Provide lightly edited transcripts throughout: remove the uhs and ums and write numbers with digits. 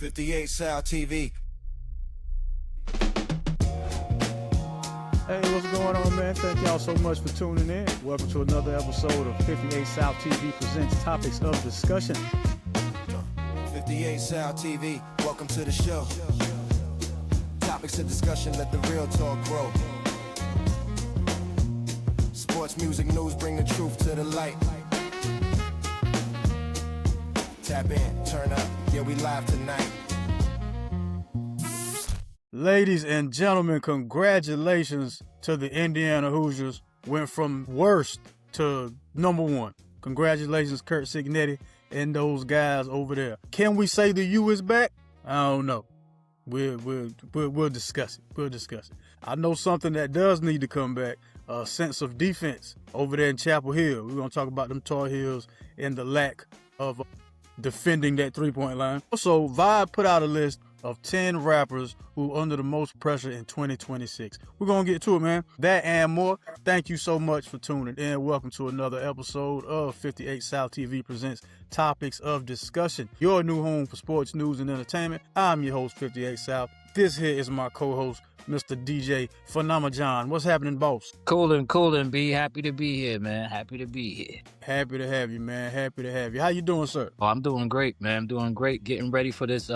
58 South TV. Hey, what's going on, man? Thank y'all so much for tuning in. Welcome to another episode of 58 South TV presents Topics of Discussion. 58 South TV, welcome to the show. Topics of discussion, let the real talk grow. Sports, music, news, bring the truth to the light. Tap in, turn up, yeah, we live tonight. Ladies and gentlemen, congratulations to the Indiana Hoosiers. Went from worst to number one. Congratulations, Curt Cignetti and those guys over there. Can we say the U is back? I don't know. We'll discuss it. We'll discuss it. I know something that does need to come back. A sense of defense over there in Chapel Hill. We're going to talk about them Tar Heels and the lack of defending that three-point line. Also, Vibe put out a list of 10 rappers who are under the most pressure in 2026. We're going to get to it, man. That and more. Thank you so much for tuning in. Welcome to another episode of 58 South TV presents Topics of Discussion, your new home for sports, news, and entertainment. I'm your host, 58 South. This here is my co-host, Mr. DJ Phenomenon. What's happening, boss? Coolin', B. Happy to be here, man. Happy to be here. Happy to have you, man. Happy to have you. How you doing, sir? Oh, I'm doing great, man. I'm doing great. Getting ready for this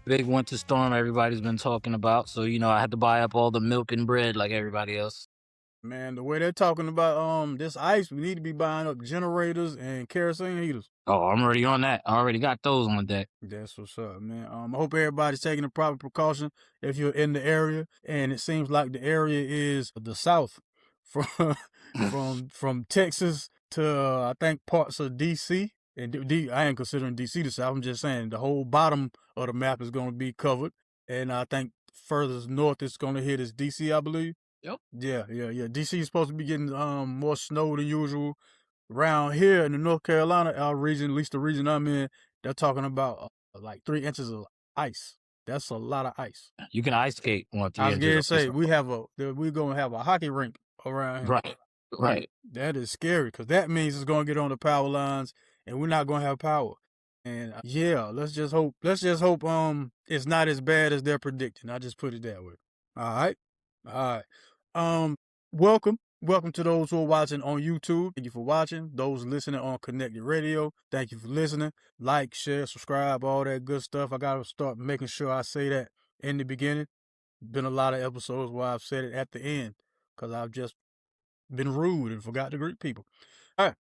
big winter storm everybody's been talking about. So, I had to buy up all the milk and bread like everybody else. Man, the way they're talking about this ice, we need to be buying up generators and kerosene heaters. Oh, I'm already on that. I already got those on deck. That's what's up, man. I hope everybody's taking the proper precaution if you're in the area. And it seems like the area is the south from Texas to, I think, parts of D.C. And I ain't considering D.C. the south. I'm just saying the whole bottom of the map is going to be covered. And I think further north it's going to hit is D.C., I believe. Yep. Yeah. D.C. is supposed to be getting more snow than usual. Around here in the North Carolina, our region, at least the region I'm in, they're talking about like 3 inches of ice. That's a lot of ice. You can ice skate on 3 I was inches. going to say, we're going to have a hockey rink around here. Right. That is scary because that means it's going to get on the power lines and we're not going to have power. And let's just hope it's not as bad as they're predicting. I just put it that way. All right. Welcome to those who are watching on YouTube. Thank you for watching. Those listening on Connected Radio, thank you for listening. Like, share, subscribe, all that good stuff. I got to start making sure I say that in the beginning. Been a lot of episodes where I've said it at the end because I've just been rude and forgot to greet people. All right.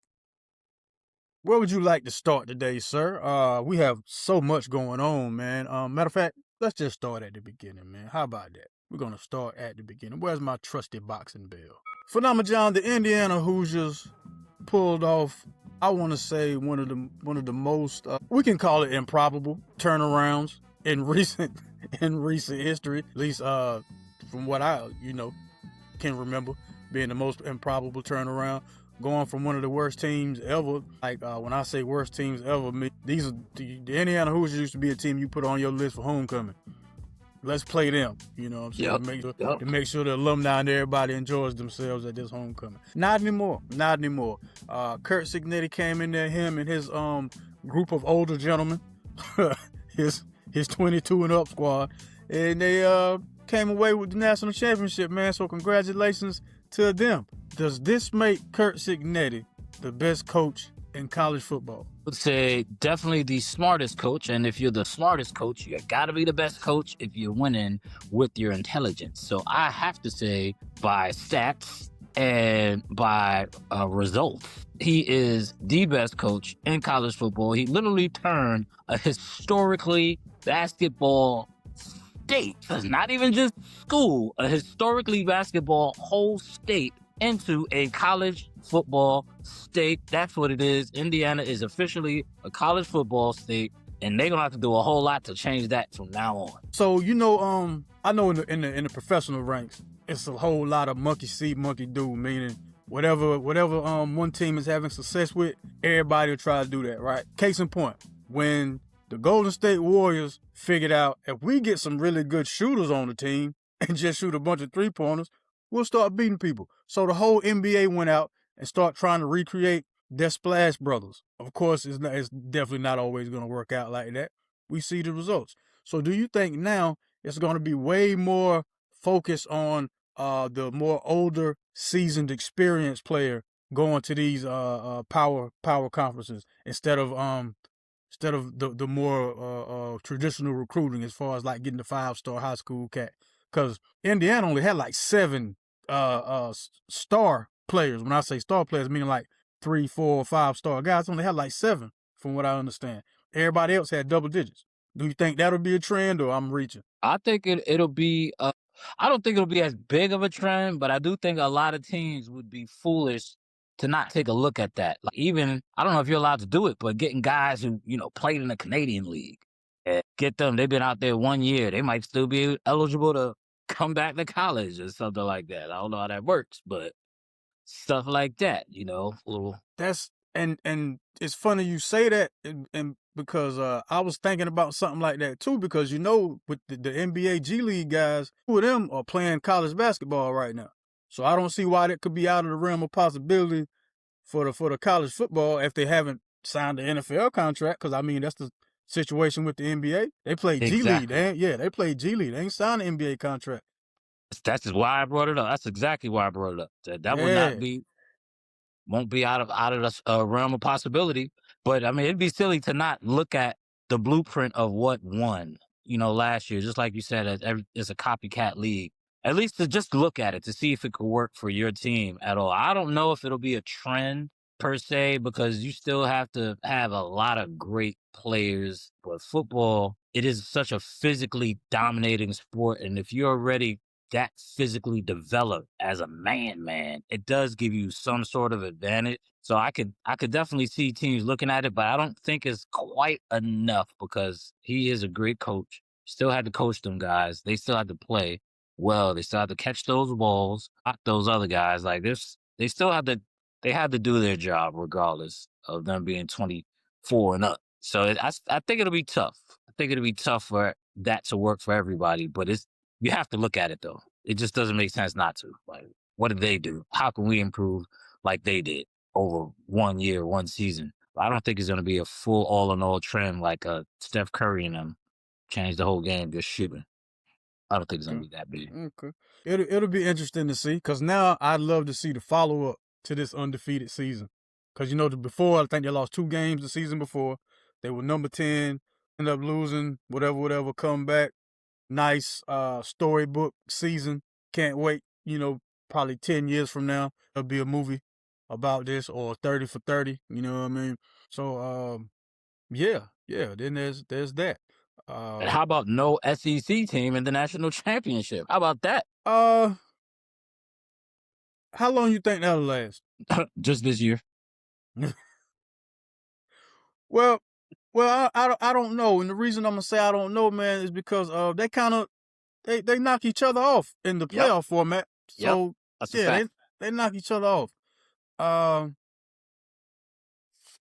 Where would you like to start today, sir? We have so much going on, man. Matter of fact, let's just start at the beginning, man. How about that? We're going to start at the beginning. Where's my trusty boxing bell? Phenomenon, the Indiana Hoosiers pulled off, I want to say, one of the most, we can call it improbable turnarounds in recent history, at least from what I, can remember being the most improbable turnaround. Going from one of the worst teams ever, when I say worst teams ever, the Indiana Hoosiers used to be a team you put on your list for homecoming. Let's play them, you know what I'm saying? To make sure the alumni and everybody enjoys themselves at this homecoming. Not anymore. Curt Cignetti came in there, him and his group of older gentlemen, his 22 and up squad, and they came away with the national championship, man. So congratulations to them. Does this make Curt Cignetti the best coach in college football? I would say definitely the smartest coach. And if you're the smartest coach, you got to be the best coach if you're winning with your intelligence. So I have to say, by stats and by results, he is the best coach in college football. He literally turned a historically basketball state, not even just school, a historically basketball whole state into a college football state. That's what it is. Indiana is officially a college football state, and they're gonna have to do a whole lot to change that from now on. So I know in the professional ranks, it's a whole lot of monkey see, monkey do, meaning whatever one team is having success with, everybody will try to do that, right? Case in point, when the Golden State Warriors figured out if we get some really good shooters on the team and just shoot a bunch of three-pointers, we'll start beating people. So the whole NBA went out and start trying to recreate their Splash Brothers. Of course, it's definitely not always going to work out like that. We see the results. So do you think now it's going to be way more focused on the more older, seasoned, experienced player going to these power conferences instead of the more traditional recruiting as far as like getting the 5-star high school cat? Because Indiana only had like 7 star players. When I say star players, meaning like 3, 4, 5-star guys. Only had like 7, from what I understand. Everybody else had double digits. Do you think that'll be a trend, or I'm reaching? I think it'll be. I don't think it'll be as big of a trend, but I do think a lot of teams would be foolish to not take a look at that. Like, even I don't know if you're allowed to do it, but getting guys who played in the Canadian League and get them. They've been out there 1 year. They might still be eligible to come back to college or something like that. I don't know how that works, but stuff like that, little. That's and it's funny you say that, and because I was thinking about something like that too, because with the NBA G League guys, 2 of them are playing college basketball right now. So I don't see why that could be out of the realm of possibility for the college football if they haven't signed the NFL contract. Because I mean that's the situation with the NBA. They play G League. They play G League. They ain't signed the NBA contract. That's just why I brought it up. That's exactly why I brought it up. That would won't be out of the realm of possibility. But I mean, it'd be silly to not look at the blueprint of what won, last year. Just like you said, it's a copycat league. At least to just look at it to see if it could work for your team at all. I don't know if it'll be a trend per se, because you still have to have a lot of great players. But football, it is such a physically dominating sport, and if you're already that physically developed as a man, it does give you some sort of advantage. So I could definitely see teams looking at it, but I don't think it's quite enough because he is a great coach. Still had to coach them guys. They still had to play well. They still had to catch those balls, not those other guys. Like this, they had to do their job regardless of them being 24 and up. So I think it'll be tough. I think it'll be tough for that to work for everybody, but you have to look at it, though. It just doesn't make sense not to. Like, what did they do? How can we improve like they did over 1 year, 1 season? I don't think it's going to be a full all-in-all trend like Steph Curry and them change the whole game just shooting. I don't think it's going to be that big. Okay. It'll be interesting to see, because now I'd love to see the follow-up to this undefeated season. Because, before, I think they lost 2 games the season before. They were number 10, ended up losing, whatever, come back. Nice storybook season. Can't wait, probably 10 years from now, there'll be a movie about this, or 30 for 30, you know what I mean? So, yeah, then there's that. And how about no SEC team in the national championship? How about that? How long you think that'll last? Just this year. Well, I don't know, and the reason I'm gonna say I don't know, man, is because they kind of they knock each other off in the playoff format. So That's a fact. they knock each other off.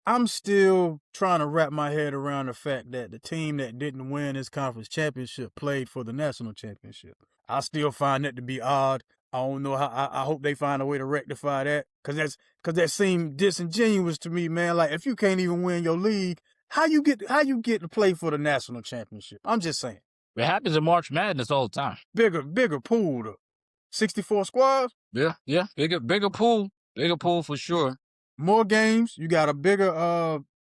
I'm still trying to wrap my head around the fact that the team that didn't win this conference championship played for the national championship. I still find that to be odd. I don't know how. I hope they find a way to rectify that, because that seemed disingenuous to me, man. Like, if you can't even win your league, how you get to play for the national championship? I'm just saying. It happens in March Madness all the time. Bigger pool, though. 64 squads. Yeah, bigger pool for sure. More games. You got a bigger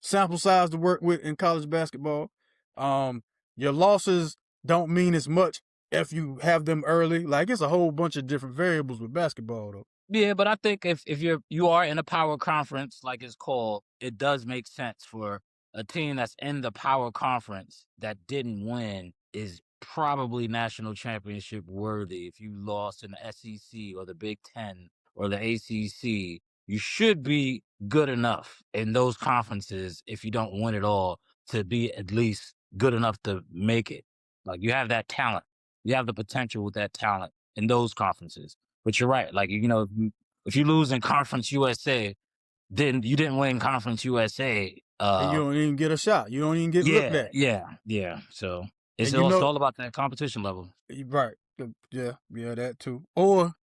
sample size to work with in college basketball. Your losses don't mean as much if you have them early. Like, it's a whole bunch of different variables with basketball, though. Yeah, but I think if you are in a power conference, like it's called, it does make sense for a team that's in the power conference that didn't win is probably national championship worthy. If you lost in the SEC or the Big Ten or the ACC, you should be good enough in those conferences, if you don't win it all, to be at least good enough to make it. Like, you have that talent. You have the potential with that talent in those conferences. But you're right. Like, if you lose in Conference USA, then you didn't win Conference USA. And you don't even get a shot. You don't even get looked at. Yeah. So it's all about that competition level. Right. Yeah, that too. Or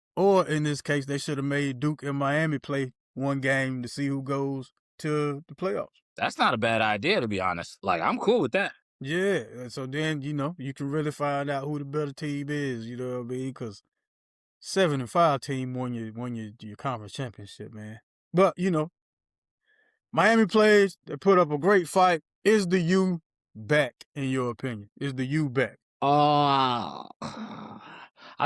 in this case, they should have made Duke and Miami play one game to see who goes to the playoffs. That's not a bad idea, to be honest. Like, I'm cool with that. Yeah, so then, you can really find out who the better team is, you know what I mean? Because 7-5 team won your conference championship, man. But, Miami plays, they put up a great fight. Is the U back, in your opinion? Is the U back? I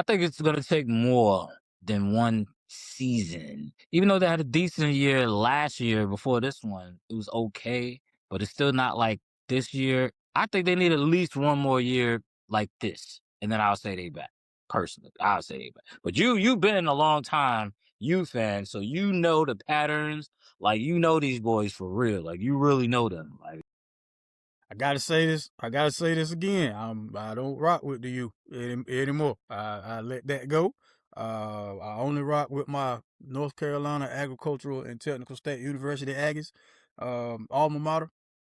think it's going to take more than one season. Even though they had a decent year last year before this one, it was okay, but it's still not like this year. I think they need at least one more year like this, and then I'll say they back. Personally, I'll say they back. But you've been a long time U fan, so you know the patterns. Like, you know these boys for real. Like, you really know them. Like, I gotta say this. Again. I don't rock with the U anymore. I let that go. I only rock with my North Carolina Agricultural and Technical State University Aggies, alma mater.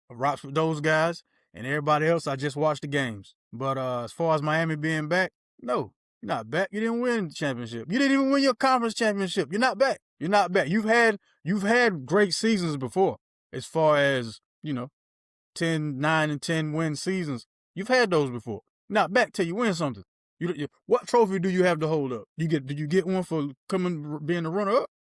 I rocks with those guys, and everybody else, I just watch the games. But as far as Miami being back, no, you're not back. You didn't win the championship. You didn't even win your conference championship. You're not back. You're not back. You've had great seasons before, as far as 9 and 10 win seasons. You've had those before. Not back till you win something. What trophy do you have to hold up? Did you get one for being the runner up?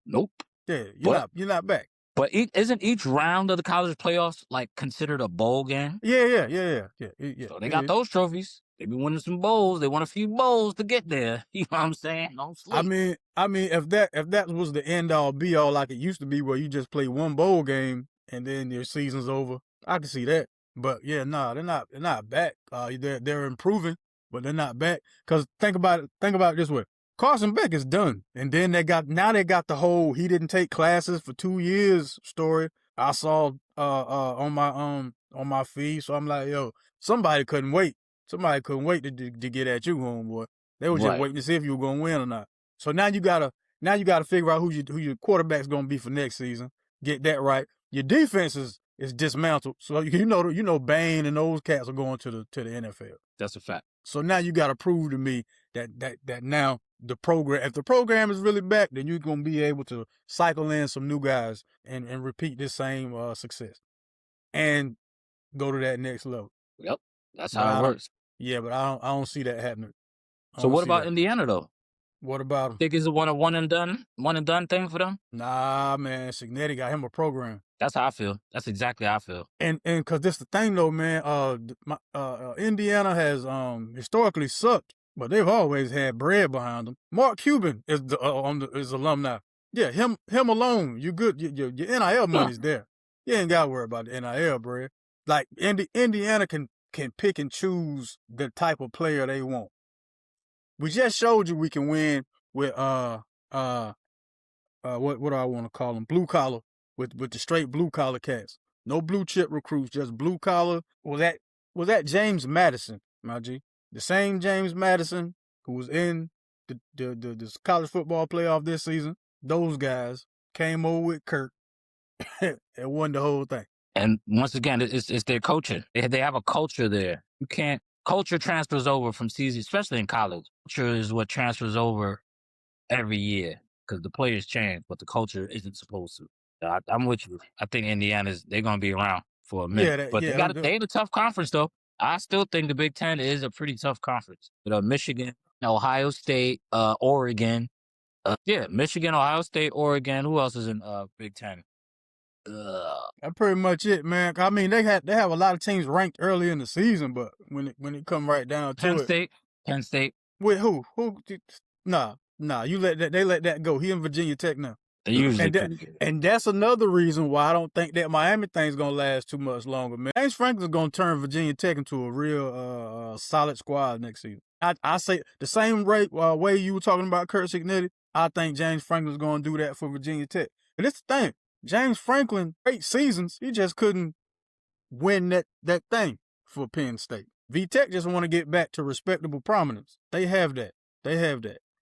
Nope. Yeah, you're not back. But isn't each round of the college playoffs like considered a bowl game? Yeah. So they got those trophies. They be winning some bowls. They won a few bowls to get there. You know what I'm saying? Don't sleep. I mean, if that was the end all be all like it used to be, where you just play one bowl game and then your season's over, I can see that. But yeah, they're not back. They're improving, but they're not back. Because think about it this way: Carson Beck is done, and then they got the whole he didn't take classes for 2 years story. I saw on my feed, so I'm like, yo, somebody couldn't wait. Somebody couldn't wait to get at you, homeboy. They were just waiting to see if you were gonna win or not. So now you gotta figure out who your quarterback's gonna be for next season. Get that right. Your defense is dismantled. So you know Bain and those cats are going to the NFL. That's a fact. So now you gotta prove to me that now the program, if the program is really back, then you're gonna be able to cycle in some new guys and repeat this same success and go to that next level. Yep, that's how it works. Yeah, but I don't see that happening. So what about Indiana though? What about him? Think it's a one and done thing for them? Nah, man, Signetti got him a program. That's how I feel. That's exactly how I feel. And because this the thing though, man. Indiana has historically sucked, but they've always had bread behind them. Mark Cuban is is alumni. Yeah, him alone, you good. Your NIL money's there. You ain't got to worry about the NIL bread. Like Indiana can pick and choose the type of player they want. We just showed you we can win with what do I want to call them? Blue collar with the straight blue collar cats. No blue chip recruits, just blue collar. Was that James Madison, my G? The same James Madison who was in the college football playoff this season. Those guys came over with Kirk and won the whole thing. And once again, it's their coaching. They have a culture there. Culture transfers over from season, especially in college. Culture is what transfers over every year because the players change, but the culture isn't supposed to. I'm with you. I think they're going to be around for a minute. They in a tough conference, though. I still think the Big Ten is a pretty tough conference. Michigan, Ohio State, Oregon. Michigan, Ohio State, Oregon. Who else is in Big Ten? That's pretty much it, man. I mean, they have a lot of teams ranked early in the season, but when it come right down to Penn State. With who? Nah. They let that go. He in Virginia Tech now. They usually and that's another reason why I don't think that Miami thing's gonna last too much longer, man. James Franklin's gonna turn Virginia Tech into a real solid squad next season. I say the same way you were talking about Kurt Signetti. I think James Franklin's gonna do that for Virginia Tech. And it's the thing. James Franklin, great seasons, he just couldn't win that thing for Penn State. VTech just want to get back to respectable prominence. They have that.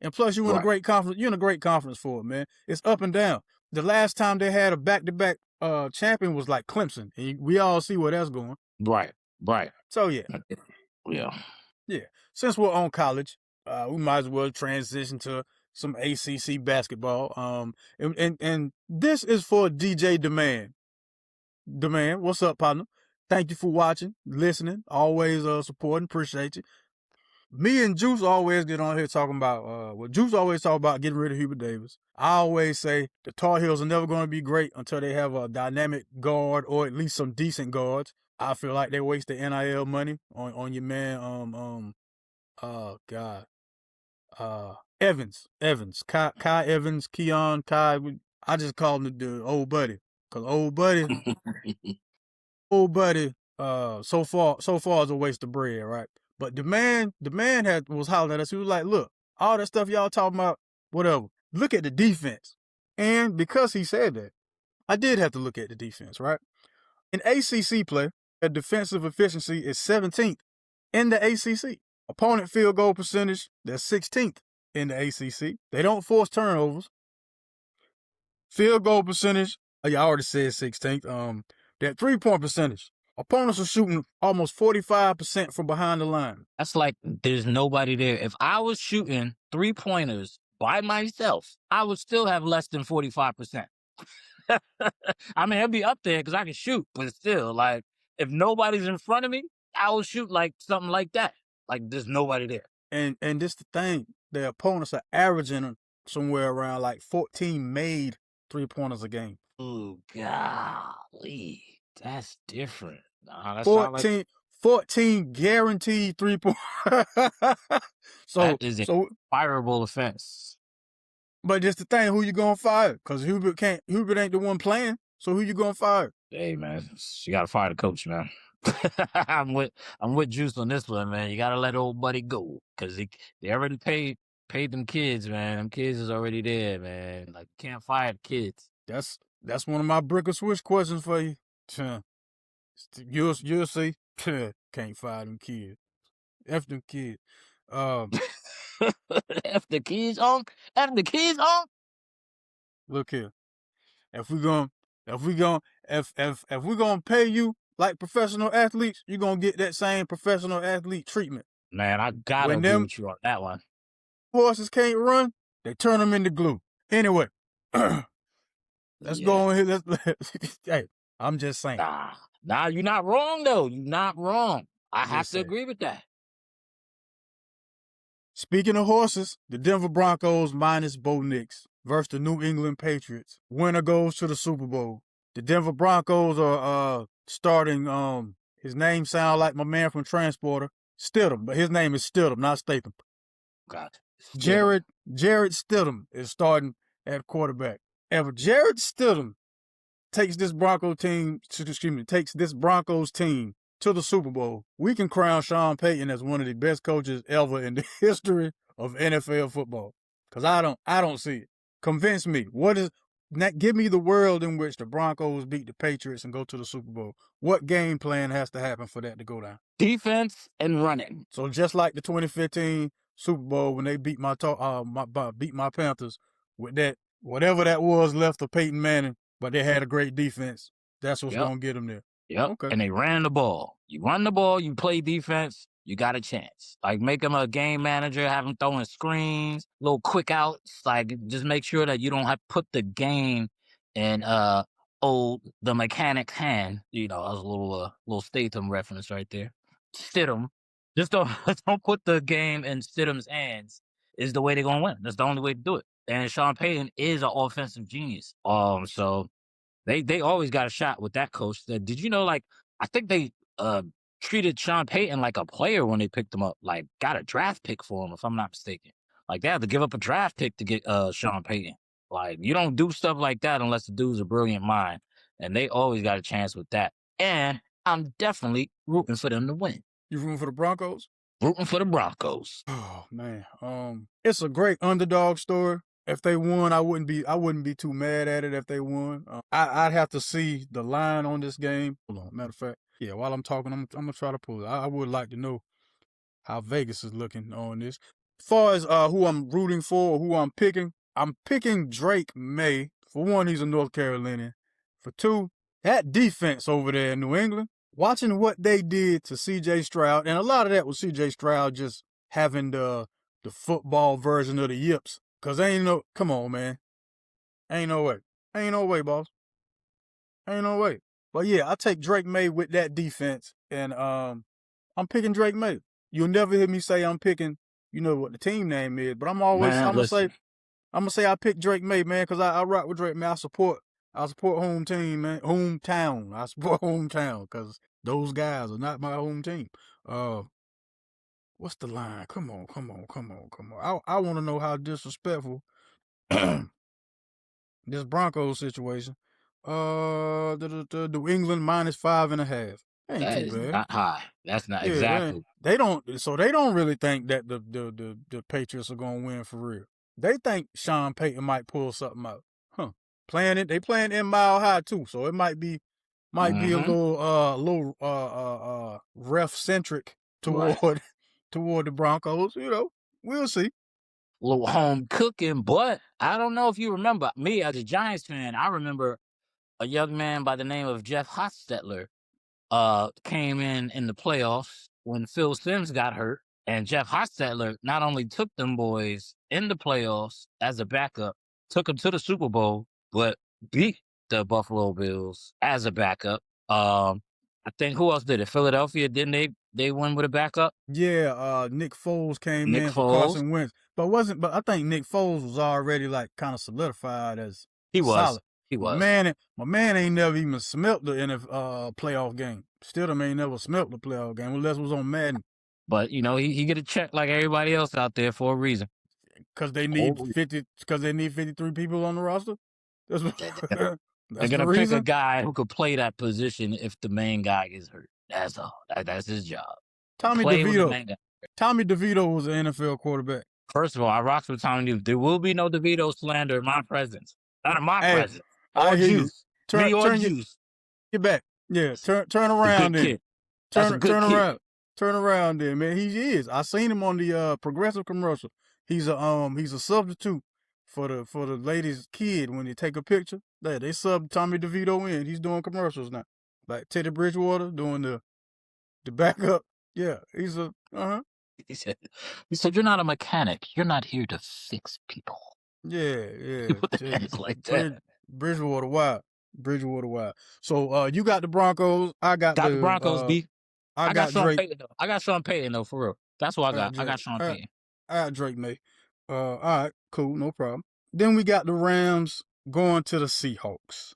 And plus, you're in a great conference. You're in a great conference for it, man. It's up and down. The last time they had a back-to-back champion was like Clemson, and we all see where that's going. Right. So yeah. Since we're on college, we might as well transition to some ACC basketball. And this is for DJ Demand. Demand. What's up, partner? Thank you for watching, listening, always supporting. Appreciate you. Me and Juice always get on here talking about Juice always talk about getting rid of Hubert Davis. I always say the Tar Heels are never going to be great until they have a dynamic guard or at least some decent guards. I feel like they waste the NIL money on your man Evans, Kai Evans, Keon, Kai. I just call him the old buddy, cause old buddy, so far is a waste of bread, right? But the man was hollering at us. He was like, "Look, all that stuff y'all talking about, whatever. Look at the defense." And because he said that, I did have to look at the defense, right? In ACC play, their defensive efficiency is 17th in the ACC. Opponent field goal percentage, they're 16th in the ACC. They don't force turnovers. Field goal percentage, I already said 16th. That 3-point percentage, opponents are shooting almost 45% from behind the line. That's like there's nobody there. If I was shooting 3-pointers by myself, I would still have less than 45%. I mean, it'd be up there because I can shoot, but still, like, if nobody's in front of me, I will shoot like something like that. Like, there's nobody there. And this the thing, the opponents are averaging somewhere around like 14 made 3-pointers a game. Oh, golly. That's different. Nah, that's 14 guaranteed 3-pointers. That is a fireable offense. But just the thing, who you gonna fire? Because Hubert ain't the one playing. So who you gonna fire? Hey man, you gotta fire the coach, man. I'm with Juice on this one, man. You gotta let old buddy go because they already paid them kids, man. Them kids is already there, man. Like, you can't fire the kids. That's one of my brick or switch questions for you. You'll see. Can't fire them kids. F them kids. F the kids on. F the kids on. Look here. If we're gonna pay you like professional athletes, you're gonna get that same professional athlete treatment. Man, I gotta agree with you on that one. Horses can't run, they turn them into glue. Anyway, let's go on here. Hey, I'm just saying. Nah, you're not wrong though. You're not wrong. I have to agree with that. Speaking of horses, the Denver Broncos minus Bo Nix versus the New England Patriots. Winner goes to the Super Bowl. The Denver Broncos are starting. His name sounds like my man from Transporter, Stidham, but his name is Stidham, not Statham. God. Jared Stidham is starting at quarterback. If Jared Stidham takes this Broncos team to the Super Bowl, we can crown Sean Payton as one of the best coaches ever in the history of NFL football. Because I don't see it. Convince me. Give me the world in which the Broncos beat the Patriots and go to the Super Bowl. What game plan has to happen for that to go down? Defense and running. So just like the 2015 Super Bowl when they beat my Panthers with that, whatever that was left of Peyton Manning, but they had a great defense. That's what's going to get them there. Yep. Okay. And they ran the ball. You run the ball, you play defense, you got a chance. Like, make him a game manager, have him throwing screens, little quick outs. Like, just make sure that you don't have to put the game in the mechanic's hand. You know, that was a little Statham reference right there. Stidham. Just don't put the game in Stidham's hands is the way they're gonna win. That's the only way to do it. And Sean Payton is an offensive genius. So they always got a shot with that coach. Did you know, like, I think they treated Sean Payton like a player when they picked him up, like got a draft pick for him, if I'm not mistaken. Like, they had to give up a draft pick to get Sean Payton. Like, you don't do stuff like that unless the dude's a brilliant mind. And they always got a chance with that. And I'm definitely rooting for them to win. You rooting for the Broncos? Rooting for the Broncos. Oh man. It's a great underdog story. If they won, I wouldn't be too mad at it if they won. I'd have to see the line on this game. Hold on. Matter of fact, yeah, while I'm talking, I'm going to try to pull it. I would like to know how Vegas is looking on this. As far as who I'm rooting for or who I'm picking Drake May. For one, he's a North Carolinian. For two, that defense over there in New England, watching what they did to C.J. Stroud, and a lot of that was C.J. Stroud just having the football version of the yips. Because come on, man. Ain't no way, boss. Ain't no way. But yeah, I take Drake May with that defense, and I'm picking Drake May. You'll never hear me say I'm picking, what the team name is, but I'm Man, gonna say listen. I pick Drake May, man, because I rock with Drake, man. I support home team, man. Hometown. I support hometown because those guys are not my home team. What's the line? Come on. I want to know how disrespectful this Broncos situation. The New England -5.5. Ain't That too is bad. not high. That's not Yeah, exactly. they don't really think that the Patriots are gonna win for real. They think Sean Payton might pull something out. Huh. They playing in Mile High too, so it might be a little ref centric Right. toward the Broncos, We'll see. A little home cooking, but I don't know if you remember me as a Giants fan. I remember a young man by the name of Jeff Hostetler came in the playoffs when Phil Simms got hurt, and Jeff Hostetler not only took them boys in the playoffs as a backup, took them to the Super Bowl, but beat the Buffalo Bills as a backup. I think who else did it? Philadelphia, didn't they win with a backup? Yeah, Nick Foles came Nick in for Foles. Carson Wentz, but I think Nick Foles was already like kind of solidified as He was. solid. He was. My man ain't never even smelt the playoff game. Stidham ain't never smelt the playoff game unless it was on Madden. But he get a check like everybody else out there for a reason. Because they need 53 people on the roster. That's They're gonna the pick reason. a guy who could play that position if the main guy gets hurt. That's all. That's his job. Tommy Play with the main DeVito. guy. Tommy DeVito was an NFL quarterback. First of all, I rock with Tommy DeVito. There will be no DeVito slander in my presence. Not in my presence. Or juice. Me or juice. Get back. Yeah, turn around then. Turn around then, man. He is. I seen him on the Progressive commercial. He's a substitute for the lady's kid when they take a picture. They sub Tommy DeVito in. He's doing commercials now. Like Teddy Bridgewater doing the backup. Yeah, he's a He said, "You're not a mechanic. You're not here to fix people." Yeah. It's like that. Bridgewater wild. So you got the Broncos. I got the Broncos. B. I got Sean Drake. Payton, though. I got Sean Payton though, for real. That's what I got. I got Sean Payton. I got Drake May. All right, cool, no problem. Then we got the Rams going to the Seahawks.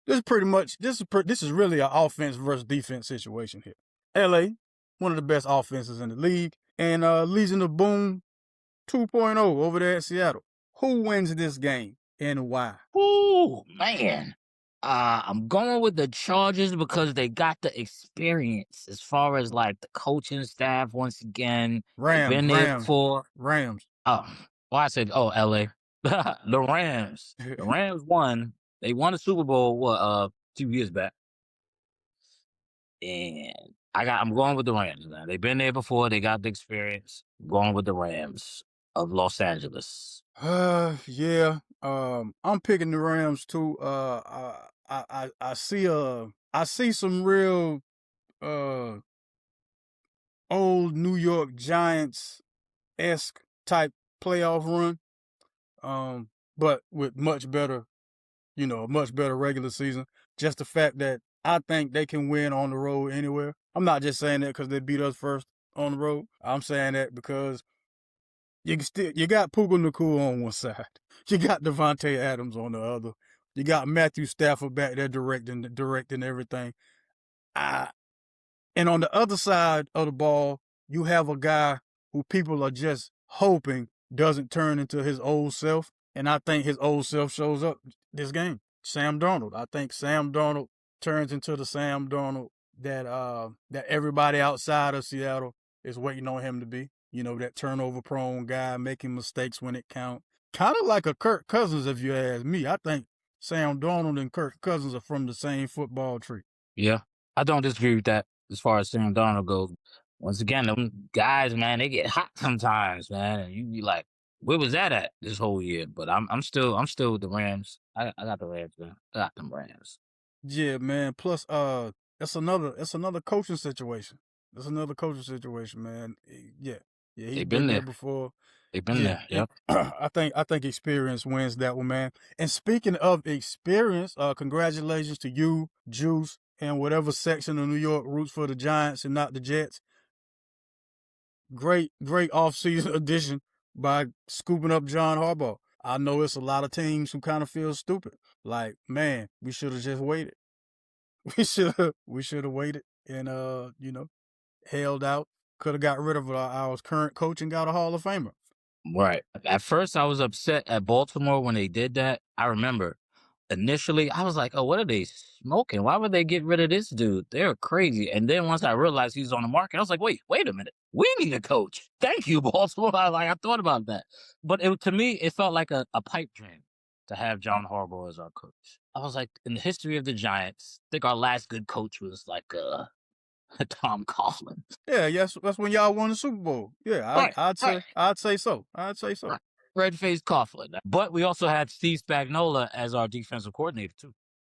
This is really an offense versus defense situation here. LA, one of the best offenses in the league, and Legion of Boom 2.0 over there at Seattle. Who wins this game and why? Ooh, man. I'm going with the Chargers because they got the experience as far as like the coaching staff. Once again, been there before. Rams. Oh, well, I said, LA. The Rams. The Rams won. They won the Super Bowl 2 years back, and I'm going with the Rams. Man. They've been there before. They got the experience. I'm going with the Rams of Los Angeles. Yeah. I'm picking the Rams too. I see some real old New York Giants-esque type playoff run. But with much better regular season. Just the fact that I think they can win on the road anywhere. I'm not just saying that because they beat us first on the road. I'm saying that because you got Puka Nacua on one side. You got Devontae Adams on the other. You got Matthew Stafford back there directing everything. And on the other side of the ball, you have a guy who people are just hoping doesn't turn into his old self. And I think his old self shows up this game. Sam Darnold. I think Sam Darnold turns into the Sam Darnold that everybody outside of Seattle is waiting on him to be. That turnover-prone guy making mistakes when it counts. Kind of like a Kirk Cousins, if you ask me. I think Sam Darnold and Kirk Cousins are from the same football tree. Yeah, I don't disagree with that as far as Sam Darnold goes. Once again, them guys, man, they get hot sometimes, man. And you be like, where was that at this whole year? But I'm still with the Rams. I got the Rams, man. I got them Rams. Yeah, man. Plus, it's another coaching situation. It's another coaching situation, man. Yeah. He's been there before. They've been there. Yep. I think experience wins that one, man. And speaking of experience, congratulations to you, Juice, and whatever section of New York roots for the Giants and not the Jets. Great offseason addition by scooping up John Harbaugh. I know it's a lot of teams who kind of feel stupid. Like, man, we should have just waited. We should have waited and held out. Could have got rid of our current coach and got a Hall of Famer. Right. At first, I was upset at Baltimore when they did that. I remember initially, I was like, oh, what are they smoking? Why would they get rid of this dude? They're crazy. And then once I realized he was on the market, I was like, wait a minute. We need a coach. Thank you, Baltimore. I thought about that. But to me, it felt like a pipe dream to have John Harbaugh as our coach. I was like, in the history of the Giants, I think our last good coach was like Tom Coughlin. Yeah, yes, that's when y'all won the Super Bowl. Yeah, I'd say so. Right. Red-faced Coughlin. But we also had Steve Spagnuolo as our defensive coordinator too,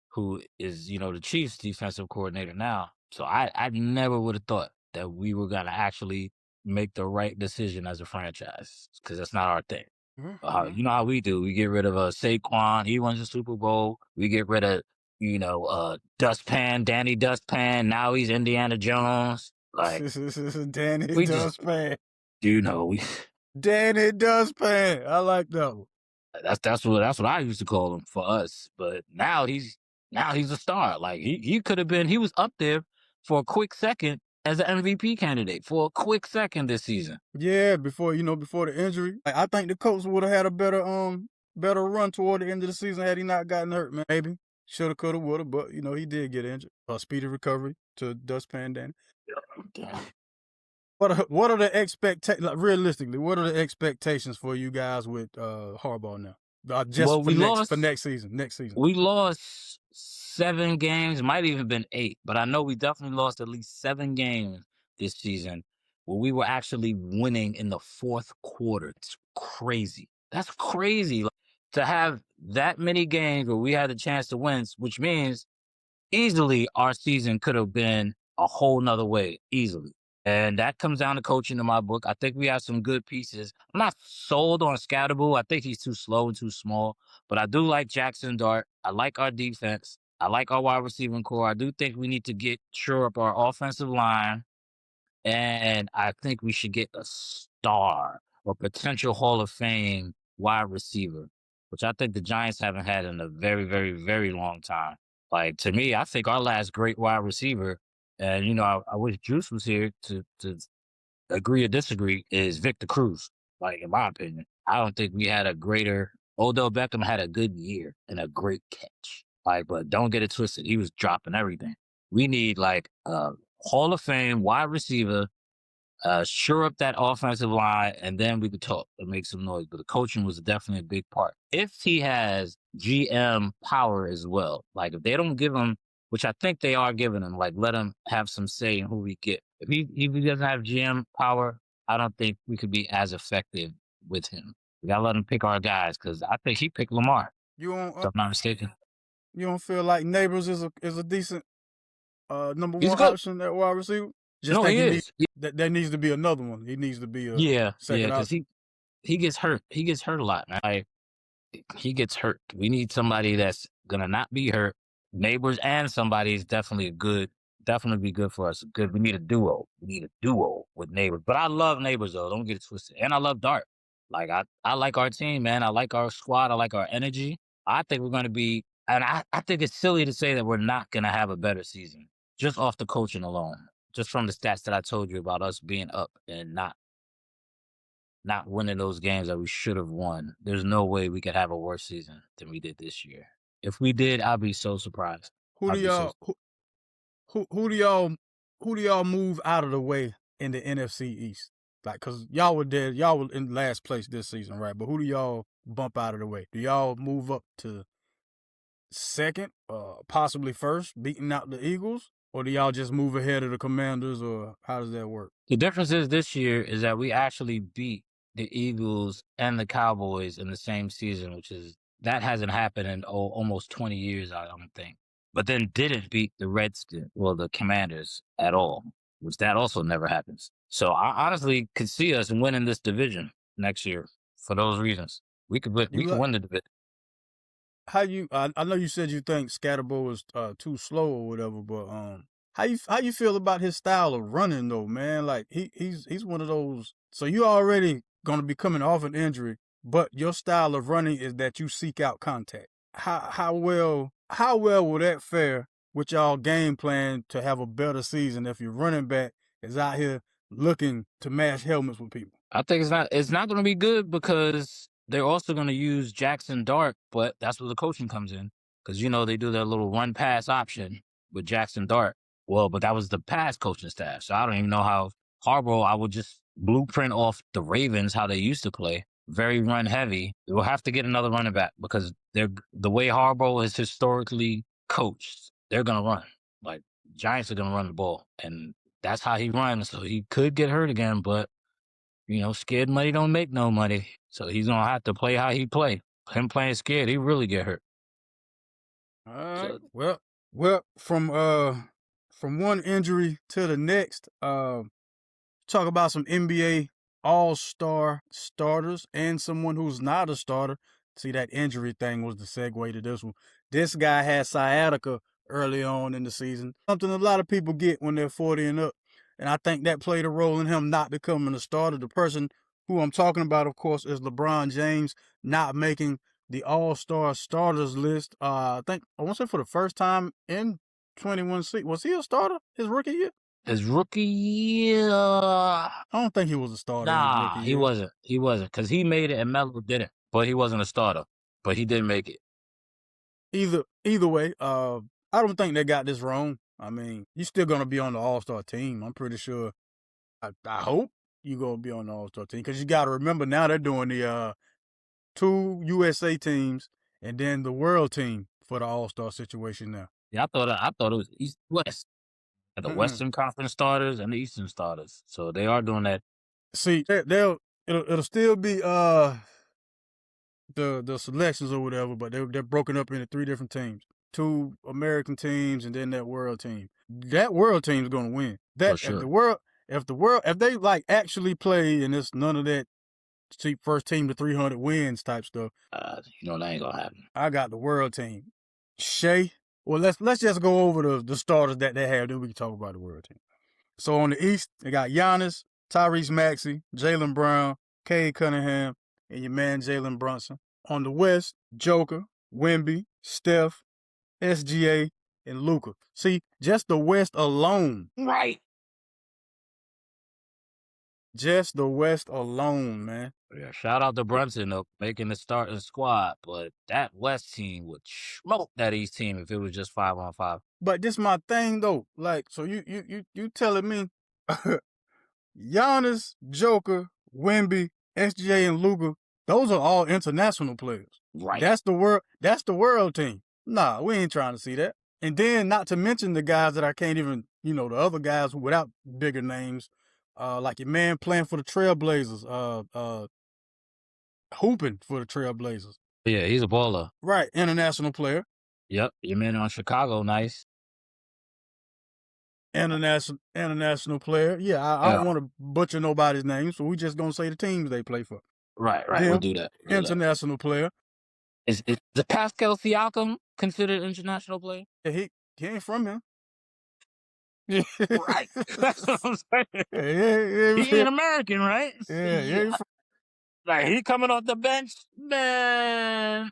who is, the Chiefs' defensive coordinator now. So I never would have thought that we were gonna actually make the right decision as a franchise, because that's not our thing. Mm-hmm. You know how we do. We get rid of Saquon. He wins the Super Bowl. We get rid of Danny Dustpan. Now he's Indiana Jones. Like Danny Dustpan. Danny Dustpan. I like that one. That's what I used to call him for us. But now he's a star. Like he could have been. He was up there for a quick second as an MVP candidate for a quick second this season. Yeah, before the injury, I think the Colts would have had a better run toward the end of the season had he not gotten hurt. Man, maybe shoulda, coulda, woulda, but he did get injured. Speedy recovery to Dustpan Danny. Yeah. What are the expectations? Realistically, what are the expectations for you guys with Harbaugh now? For next season. We lost 7 games, might even been 8, but I know we definitely lost at least 7 games this season where we were actually winning in the fourth quarter. It's crazy. That's crazy. To have that many games where we had the chance to win, which means easily our season could have been a whole nother way, easily. And that comes down to coaching in my book. I think we have some good pieces. I'm not sold on Scatterbull. I think he's too slow and too small. But I do like Jackson Dart. I like our defense. I like our wide receiving core. I do think we need to shore up our offensive line. And I think we should get a star or potential Hall of Fame wide receiver, which I think the Giants haven't had in a very, very, very long time. Like, to me, I think our last great wide receiver, and I wish Juice was here to agree or disagree, is Victor Cruz. Like, in my opinion, I don't think we had a greater. Odell Beckham had a good year and a great catch. Like, but don't get it twisted. He was dropping everything. We need like a Hall of Fame wide receiver, shore up that offensive line, and then we could talk and make some noise. But the coaching was definitely a big part. If he has GM power as well, like if they don't give him, which I think they are giving him, like let him have some say in who we get. If he doesn't have GM power, I don't think we could be as effective with him. We gotta let him pick our guys, because I think he picked Lamar. If I'm not mistaken. You don't feel like Neighbors is a decent number one option at wide receiver? No, he is. There needs to be another one. He needs to be a second option. Because he gets hurt. He gets hurt a lot, man. Like, he gets hurt. We need somebody that's gonna not be hurt. Neighbors and somebody is definitely be good for us. Good. We need a duo. With Neighbors. But I love Neighbors though. Don't get it twisted. And I love Dart. Like I like our team, man. I like our squad. I like our energy. I think we're gonna be, and I think it's silly to say that we're not gonna have a better season just off the coaching alone. Just from the stats that I told you about us being up and not winning those games that we should have won. There's no way we could have a worse season than we did this year. If we did, I'd be so surprised. Who do y'all move out of the way in the NFC East? Like, cause y'all were in last place this season, right? But who do y'all bump out of the way? Do y'all move up to second, possibly first, beating out the Eagles? Or do y'all just move ahead of the Commanders, or how does that work? The difference is this year is that we actually beat the Eagles and the Cowboys in the same season, that hasn't happened in almost 20 years, I don't think. But then didn't beat the the Commanders at all, which that also never happens. So I honestly could see us winning this division. next year for those reasons. We could You win the division. I know you said you think Scatterbo is too slow or whatever, but how you feel about his style of running though, man? Like he's one of those. So you already gonna be coming off an injury, but your style of running is that you seek out contact. How well will that fare with y'all game plan to have a better season if your running back is out here looking to mash helmets with people? I think it's not going to be good because they're also going to use Jackson Dart, but that's where the coaching comes in because they do their little run pass option with Jackson Dart. Well, but that was the past coaching staff, so I don't even know how Harbaugh. I would just blueprint off the Ravens how they used to play, very run heavy. We'll have to get another running back because the way Harbaugh is historically coached, they're going to run. Like Giants are going to run the ball, and that's how he runs. So he could get hurt again, but scared money don't make no money. So he's gonna have to play how he play. Him playing scared, he really get hurt. All right. So, well, from one injury to the next, talk about some NBA All-Star starters and someone who's not a starter. See, that injury thing was the segue to this one. This guy had sciatica early on in the season, something a lot of people get when they're 40 and up. And I think that played a role in him not becoming a starter. The person who I'm talking about, of course, is LeBron James not making the All-Star starters list. I want to say for the first time in 21 seasons. Was he a starter his rookie year? His rookie year, I don't think he was a starter. Nah, he wasn't. He wasn't because he made it and Melo didn't. But he wasn't a starter. But he did make it. Either way, I don't think they got this wrong. I mean, you're still gonna be on the All-Star team. I'm pretty sure. I hope you're gonna be on the All-Star team because you got to remember now they're doing the 2 USA teams and then the World team for the All-Star situation now. Yeah, I thought it was East West. The Western Conference starters and the Eastern starters. So they are doing that. See, it'll still be the selections or whatever, but they're broken up into 3 different teams. 2 American teams and then that World team. That World team's gonna win. That for sure. If they like actually play and it's none of that first team to 300 wins type stuff. That ain't gonna happen. I got the World team. Shea. Well, let's just go over the starters that they have, then we can talk about the World team. So on the East, they got Giannis, Tyrese Maxey, Jaylen Brown, Cade Cunningham, and your man Jalen Brunson. On the West, Joker, Wemby, Steph, SGA, and Luka. See, just the West alone. Right. Just the West alone, man. Yeah, shout out to Brunson up making the starting squad, but that West team would smoke that East team if it was just 5-on-5. But this my thing though. Like, so you telling me Giannis, Joker, Wemby, SGA, and Luka, those are all international players. Right. That's the World team. Nah, we ain't trying to see that. And then not to mention the guys that I can't even, the other guys without bigger names, like your man playing for the Trailblazers, hooping for the Trailblazers. Yeah, he's a baller. Right, international player. Yep, your man on Chicago, nice. International player. Yeah, I don't want to butcher nobody's name, so we just gonna say the teams they play for. Right. We'll do that. International player. Is Pascal Siakam considered international player? Yeah, he ain't from here. Right. That's what I'm saying. He ain't American, right? Yeah. Like, he coming off the bench, man.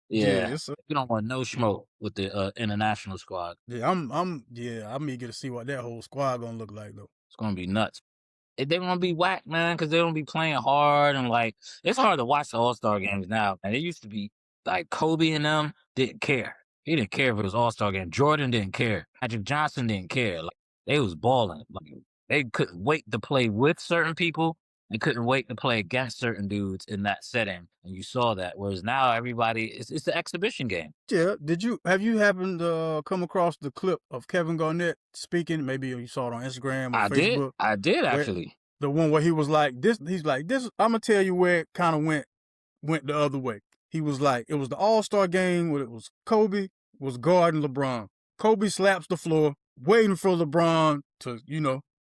Yeah. You don't want no smoke with the international squad. Yeah, I'm eager to see what that whole squad gonna look like though. It's gonna be nuts. They're gonna be whack, man, because they're gonna be playing hard and like it's hard to watch the All-Star games now. And it used to be like Kobe and them didn't care. He didn't care if it was All-Star game. Jordan didn't care. Magic Johnson didn't care. Like they was balling. Like they couldn't wait to play with certain people. They couldn't wait to play against certain dudes in that setting, and you saw that. Whereas now everybody, it's an exhibition game. Yeah. Have you happened to come across the clip of Kevin Garnett speaking? Maybe you saw it on Instagram or Facebook. I did actually. The one where he was like this. He's like this. I'm gonna tell you where it kind of went the other way. He was like, it was the All-Star game where it was Kobe was guarding LeBron. Kobe slaps the floor, waiting for LeBron to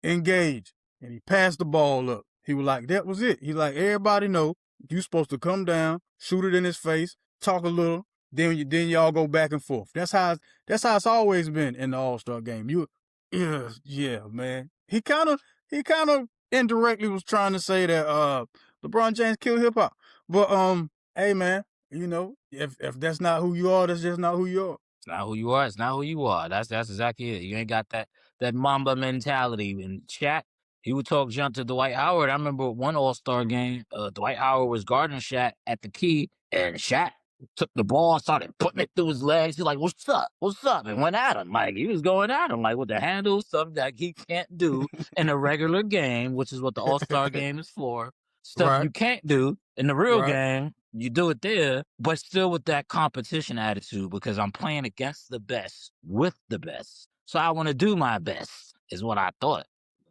engage, and he passed the ball up. He was like, that was it. He like, everybody know you supposed to come down, shoot it in his face, talk a little, then y'all go back and forth. That's how it's always been in the All-Star game. Yeah, man. He kind of indirectly was trying to say that LeBron James killed hip hop. But hey man, if that's not who you are, that's just not who you are. It's not who you are. It's not who you are. That's exactly it. You ain't got that Mamba mentality. And Shaq, he would talk junk to Dwight Howard. I remember one All-Star game. Dwight Howard was guarding Shaq at the key, and Shaq took the ball and started putting it through his legs. He's like, "What's up? What's up?" And went at him. Like, he was going at him, like with the handle, stuff that he can't do in a regular game, which is what the All-Star game is for. Stuff Right. you can't do in the real Right. game. You do it there, but still with that competition attitude, because I'm playing against the best, with the best. So I want to do my best, is what I thought.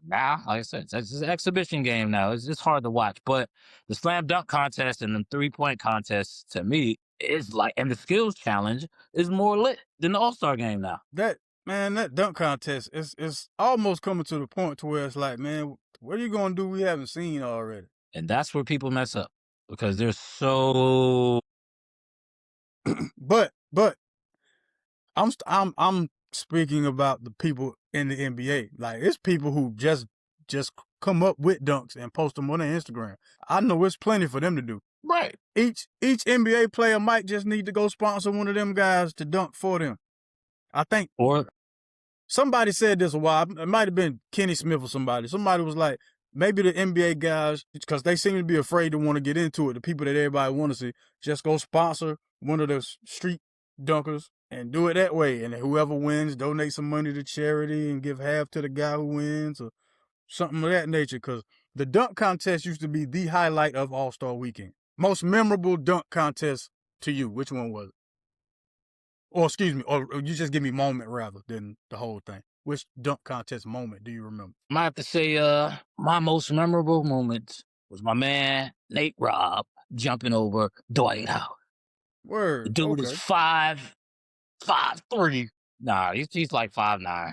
Now, like I said, it's just an exhibition game now. It's just hard to watch. But the slam dunk contest and the 3-point contest, to me, is like, and the skills challenge is more lit than the All-Star game now. That dunk contest is almost coming to the point to where it's like, man, what are you gonna do we haven't seen already? And that's where people mess up, because they're so. But I'm speaking about the people in the NBA. Like, it's people who just come up with dunks and post them on their Instagram. I know it's plenty for them to do. Right. Each NBA player might just need to go sponsor one of them guys to dunk for them. I think Or somebody said this a while. It might have been Kenny Smith or somebody. Somebody was like, maybe the NBA guys, because they seem to be afraid to want to get into it, the people that everybody want to see, just go sponsor one of the street dunkers and do it that way. And whoever wins, donate some money to charity and give half to the guy who wins or something of that nature. Because the dunk contest used to be the highlight of All-Star Weekend. Most memorable dunk contest to you, which one was it? Or excuse me, or you just give me moment rather than the whole thing. Which dunk contest moment do you remember? I might have to say, my most memorable moment was my man Nate Robb jumping over Dwight Howard. Word. The dude is 5'3". Nah, he's like 5'9".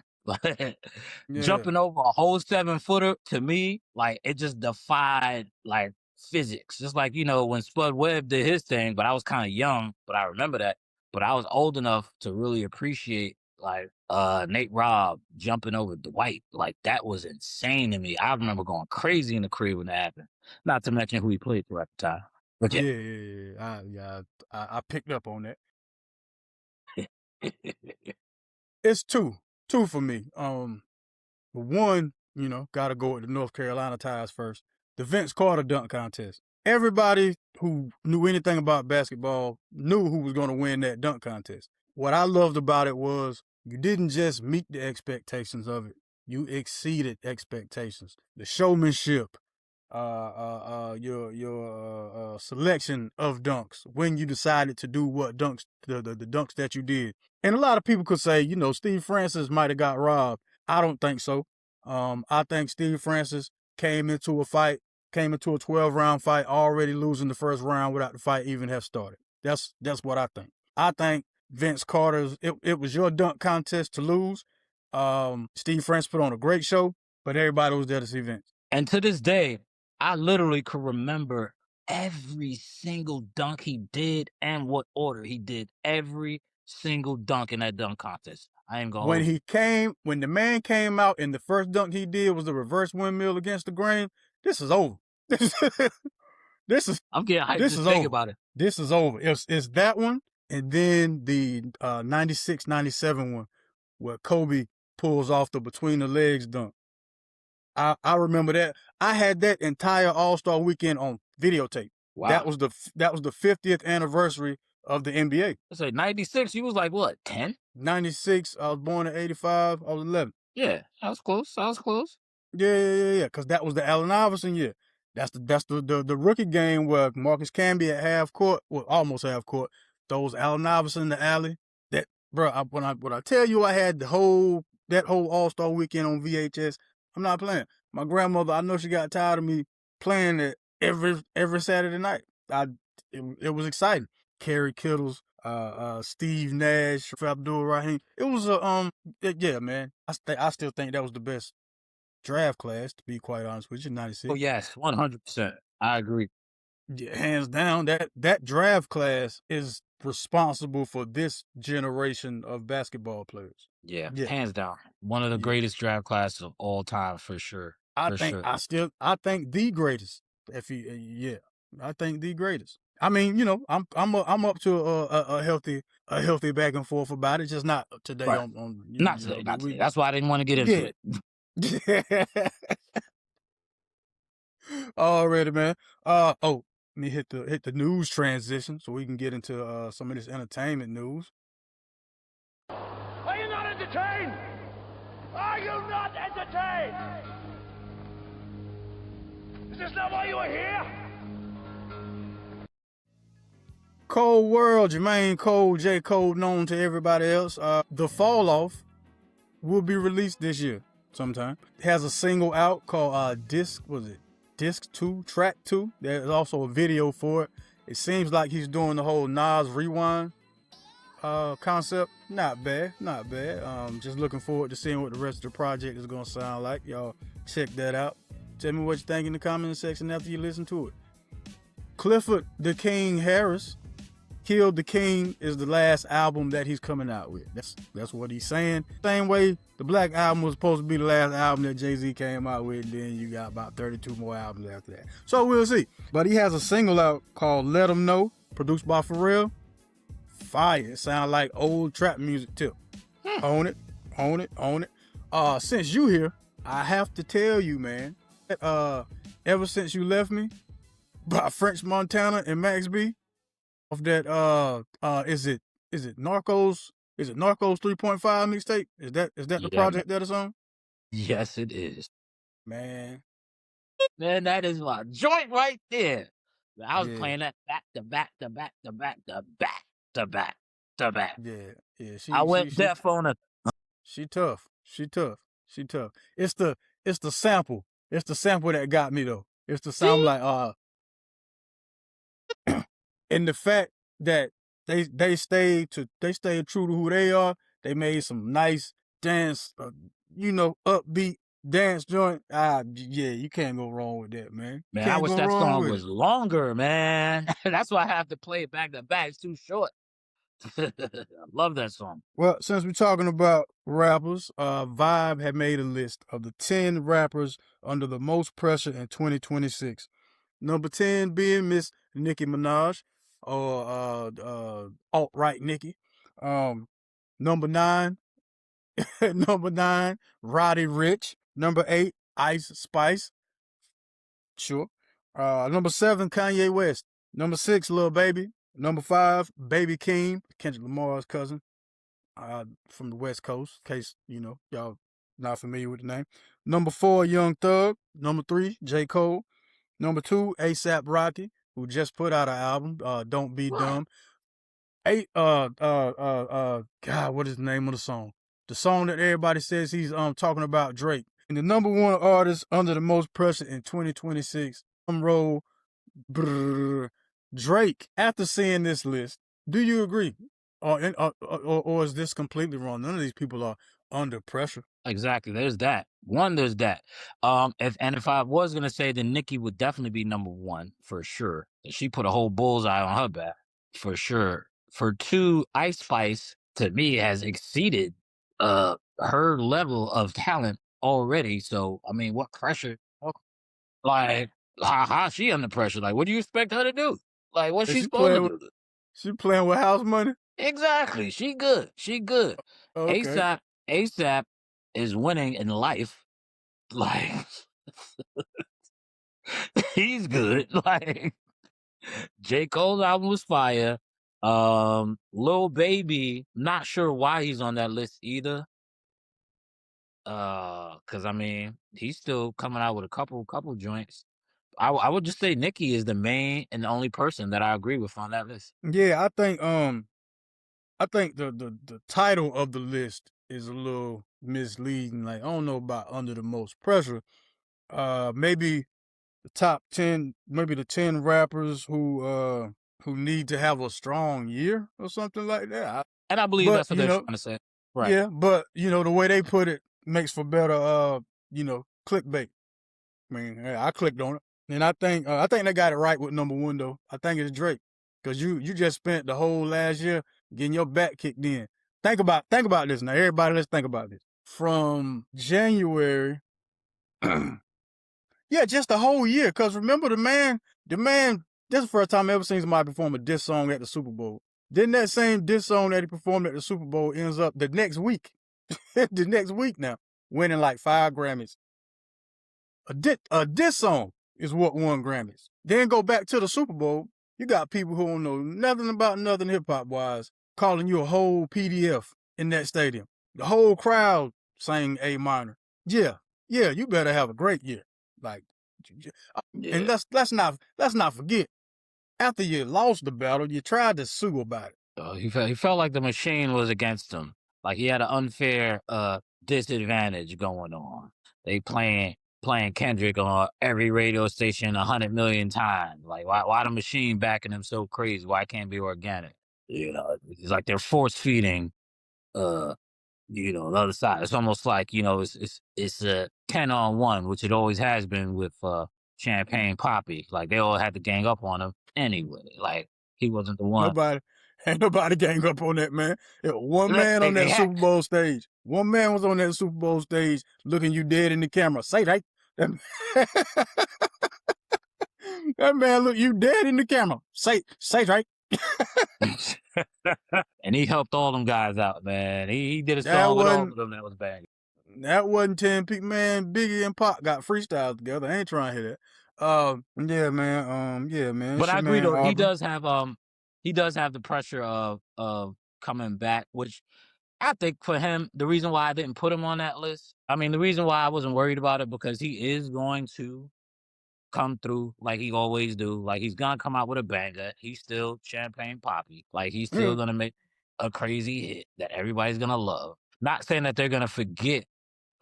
Yeah. Jumping over a whole 7-footer, to me, like, it just defied like physics. Just like, when Spud Webb did his thing, but I was kind of young, but I remember that. But I was old enough to really appreciate like Nate Robb jumping over Dwight. Like, that was insane to me. I remember going crazy in the crib when that happened. Not to mention who he played for at the time. But Yeah. I picked up on that. It's two for me. One, gotta go with the North Carolina Ties first. The Vince Carter dunk contest. Everybody who knew anything about basketball knew who was going to win that dunk contest. What I loved about it was you didn't just meet the expectations of it. You exceeded expectations. The showmanship, your selection of dunks, when you decided to do what dunks, the dunks that you did. And a lot of people could say, Steve Francis might have got robbed. I don't think so. I think Steve Francis came into a 12-round fight already losing the first round without the fight even have started. That's what I think. I think Vince Carter's, it was your dunk contest to lose. Steve Francis put on a great show, but everybody was there to see Vince. And to this day, I literally could remember every single dunk he did and what order he did every single dunk in that dunk contest. I ain't going. When the man came out and the first dunk he did was the reverse windmill against the grain, this is over. I'm getting hyped just thinking about it. This is over. It's that one, and then the 96-97 one where Kobe pulls off the between the legs dunk. I remember that. I had that entire All-Star Weekend on videotape. Wow. That was the 50th anniversary of the NBA. I say 96. You was like what, 10? 96. I was born in 85. I was 11. Yeah, I was close. Yeah. Because that was the Allen Iverson year. That's the rookie game where Marcus Camby at half court, well, almost half court, throws Allen Iverson in the alley. That, bro, when I tell you I had that whole All-Star Weekend on VHS, I'm not playing. My grandmother, I know she got tired of me playing it every Saturday night. It was exciting. Kerry Kittles, Steve Nash, Abdul Rahim. It was yeah, man. I still think that was the best draft class, to be quite honest with you, 96. Oh yes, 100%. I agree. Yeah, hands down, that draft class is responsible for this generation of basketball players. Yeah, Yeah, hands down. One of the yeah. greatest draft classes of all time for sure. I For think sure. I think the greatest. Yeah, I think the greatest. I mean, I'm up to a healthy back and forth about it. Just not today Right. on Not today, not today. That's why I didn't want to get into it. Yeah. Already, man. Let me hit the news transition so we can get into some of this entertainment news. Are you not entertained? Are you not entertained? Is this not why you are here? Cold World, Jermaine Cole, J. Cole, known to everybody else. The Fall Off will be released this year sometime. It has a single out called Disc 2, Track 2. There's also a video for it. It seems like he's doing the whole Nas Rewind concept. Not bad. Just looking forward to seeing what the rest of the project is going to sound like. Y'all check that out. Tell me what you think in the comment section after you listen to it. Clifford the King Harris, Kill the King is the last album that he's coming out with. That's what he's saying. Same way the Black Album was supposed to be the last album that Jay-Z came out with, and then you got about 32 more albums after that. So we'll see. But he has a single out called Let 'Em Know, produced by Pharrell. Fire. It sounds like old trap music too. Own it. Since you here, I have to tell you, man, Ever Since You Left Me by French Montana and Max B. Of that is it Narcos? Is it Narcos 3.5 mixtape? Is that the project that it's on? Yes, it is. Man, that is my joint right there. I was yeah. playing that back to back to back to back to back to back to back. Yeah. I went deaf on it. She tough. It's the sample. It's the sample that got me though. It's the sound like and the fact that they stayed true to who they are. They made some nice dance, upbeat dance joint. Yeah, you can't go wrong with that, man. Man, I wish that song was longer, man. That's why I have to play it back to back. It's too short. I love that song. Well, since we're talking about rappers, Vibe had made a list of the 10 rappers under the most pressure in 2026. Number 10 being Miss Nicki Minaj, or alt-right Nicki. Number 9, Roddy Ricch. Number 8, Ice Spice. Sure. Number 7, Kanye West. Number 6, Lil Baby. Number 5, Baby Keem, Kendrick Lamar's cousin, from the West Coast, in case, y'all not familiar with the name. Number 4, Young Thug. Number 3, J. Cole. Number 2, A$AP Rocky, who just put out an album, Don't Be Dumb. God, what is the name of the song? The song that everybody says he's talking about, Drake. And the number 1 artist under the most pressure in 2026, Drake. After seeing this list, do you agree? Or is this completely wrong? None of these people are under pressure. Exactly. There's that. There's that. If I was gonna say, then Nicki would definitely be number 1 for sure. She put a whole bullseye on her back for sure. For 2, Ice Spice to me has exceeded her level of talent already. So I mean, what pressure? Like, how she under pressure? Like, what do you expect her to do? Like, what's she supposed to do? She playing with house money? Exactly. She good. Okay. A$AP is winning in life. Like, he's good. Like, J. Cole's album was fire. Lil Baby, not sure why he's on that list either. Cause I mean, he's still coming out with a couple joints. I would just say Nicki is the main and the only person that I agree with on that list. Yeah, I think the title of the list is a little misleading. Like, I don't know about under the most pressure. Maybe the top 10, maybe the 10 rappers who need to have a strong year or something like that. And I believe that's what they're trying to say. Right. Yeah, but the way they put it makes for better clickbait. I mean, I clicked on it, and I think they got it right with number one though. I think it's Drake, because you just spent the whole last year getting your back kicked in. Think about this now, everybody. Let's think about this. From January, yeah, just the whole year. Because remember, the man. This is the first time I ever seen somebody perform a diss song at the Super Bowl. Then that same diss song that he performed at the Super Bowl ends up the next week, now, winning like 5 Grammys. A diss song is what won Grammys. Then go back to the Super Bowl. You got people who don't know nothing about nothing hip hop wise calling you a whole PDF in that stadium. The whole crowd sang A minor. Yeah, you better have a great year. Like, and let's not forget. After you lost the battle, you tried to sue about it. He felt like the machine was against him. Like he had an unfair disadvantage going on. They playing Kendrick on every radio station 100 million times. Like why the machine backing him so crazy? Why can't it be organic? You know, it's like they're force feeding the other side. It's almost like, it's a 10-on-1, which it always has been with Champagne Poppy. Like they all had to gang up on him anyway. Like he wasn't the one. Ain't nobody gang up on that, man. One man on that Super Bowl stage. One man was on that Super Bowl stage looking you dead in the camera. Say right. That man look you dead in the camera. Say right. And he helped all them guys out, man. He did a song with all of them that was banging. That wasn't 10 people, man. Biggie and Pac got freestyle together. I ain't trying to hear that. Yeah, man. But I agree though. He does have the pressure of coming back, which I think for him, the reason why I didn't put him on that list, the reason why I wasn't worried about it, because he is going to come through like he always do. Like he's gonna come out with a banger. He's still Champagne Poppy. Like he's still gonna make a crazy hit that everybody's gonna love. Not saying that they're gonna forget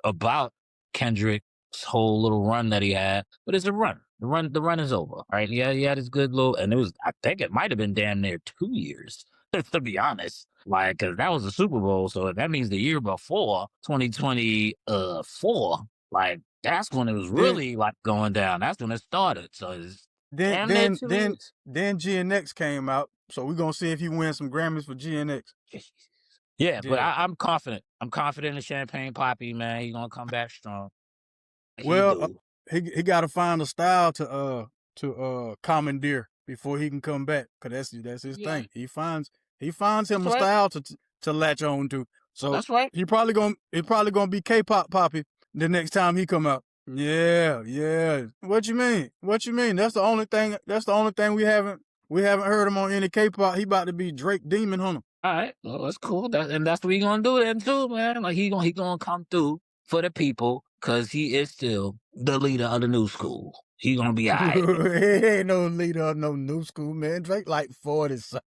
about Kendrick's whole little run that he had, but it's a run. The run is over, right? Yeah, he had his good little, and I think it might have been damn near 2 years, to be honest. Like, cause that was the Super Bowl, so that means the year before, 2024, like that's when it was really like going down. That's when it started. So it's then GNX came out, so we're gonna see if he wins some Grammys for GNX. Yeah, but I'm confident. I'm confident in Champagne Poppy, man. He's gonna come back strong. He got to find a style to commandeer before he can come back, cause that's his thing. He finds him a style to latch on to. So that's right. He probably gonna be K-pop Poppy the next time he come out. Yeah. What you mean? That's the only thing we haven't heard him on any K-pop. He about to be Drake Demon Hunter. All right, well, that's cool. That's what he gonna do then too, man. Like he gonna come through for the people, cause he is still the leader of the new school. He gonna be all right. He ain't no leader of no new school, man. Drake like 40 something.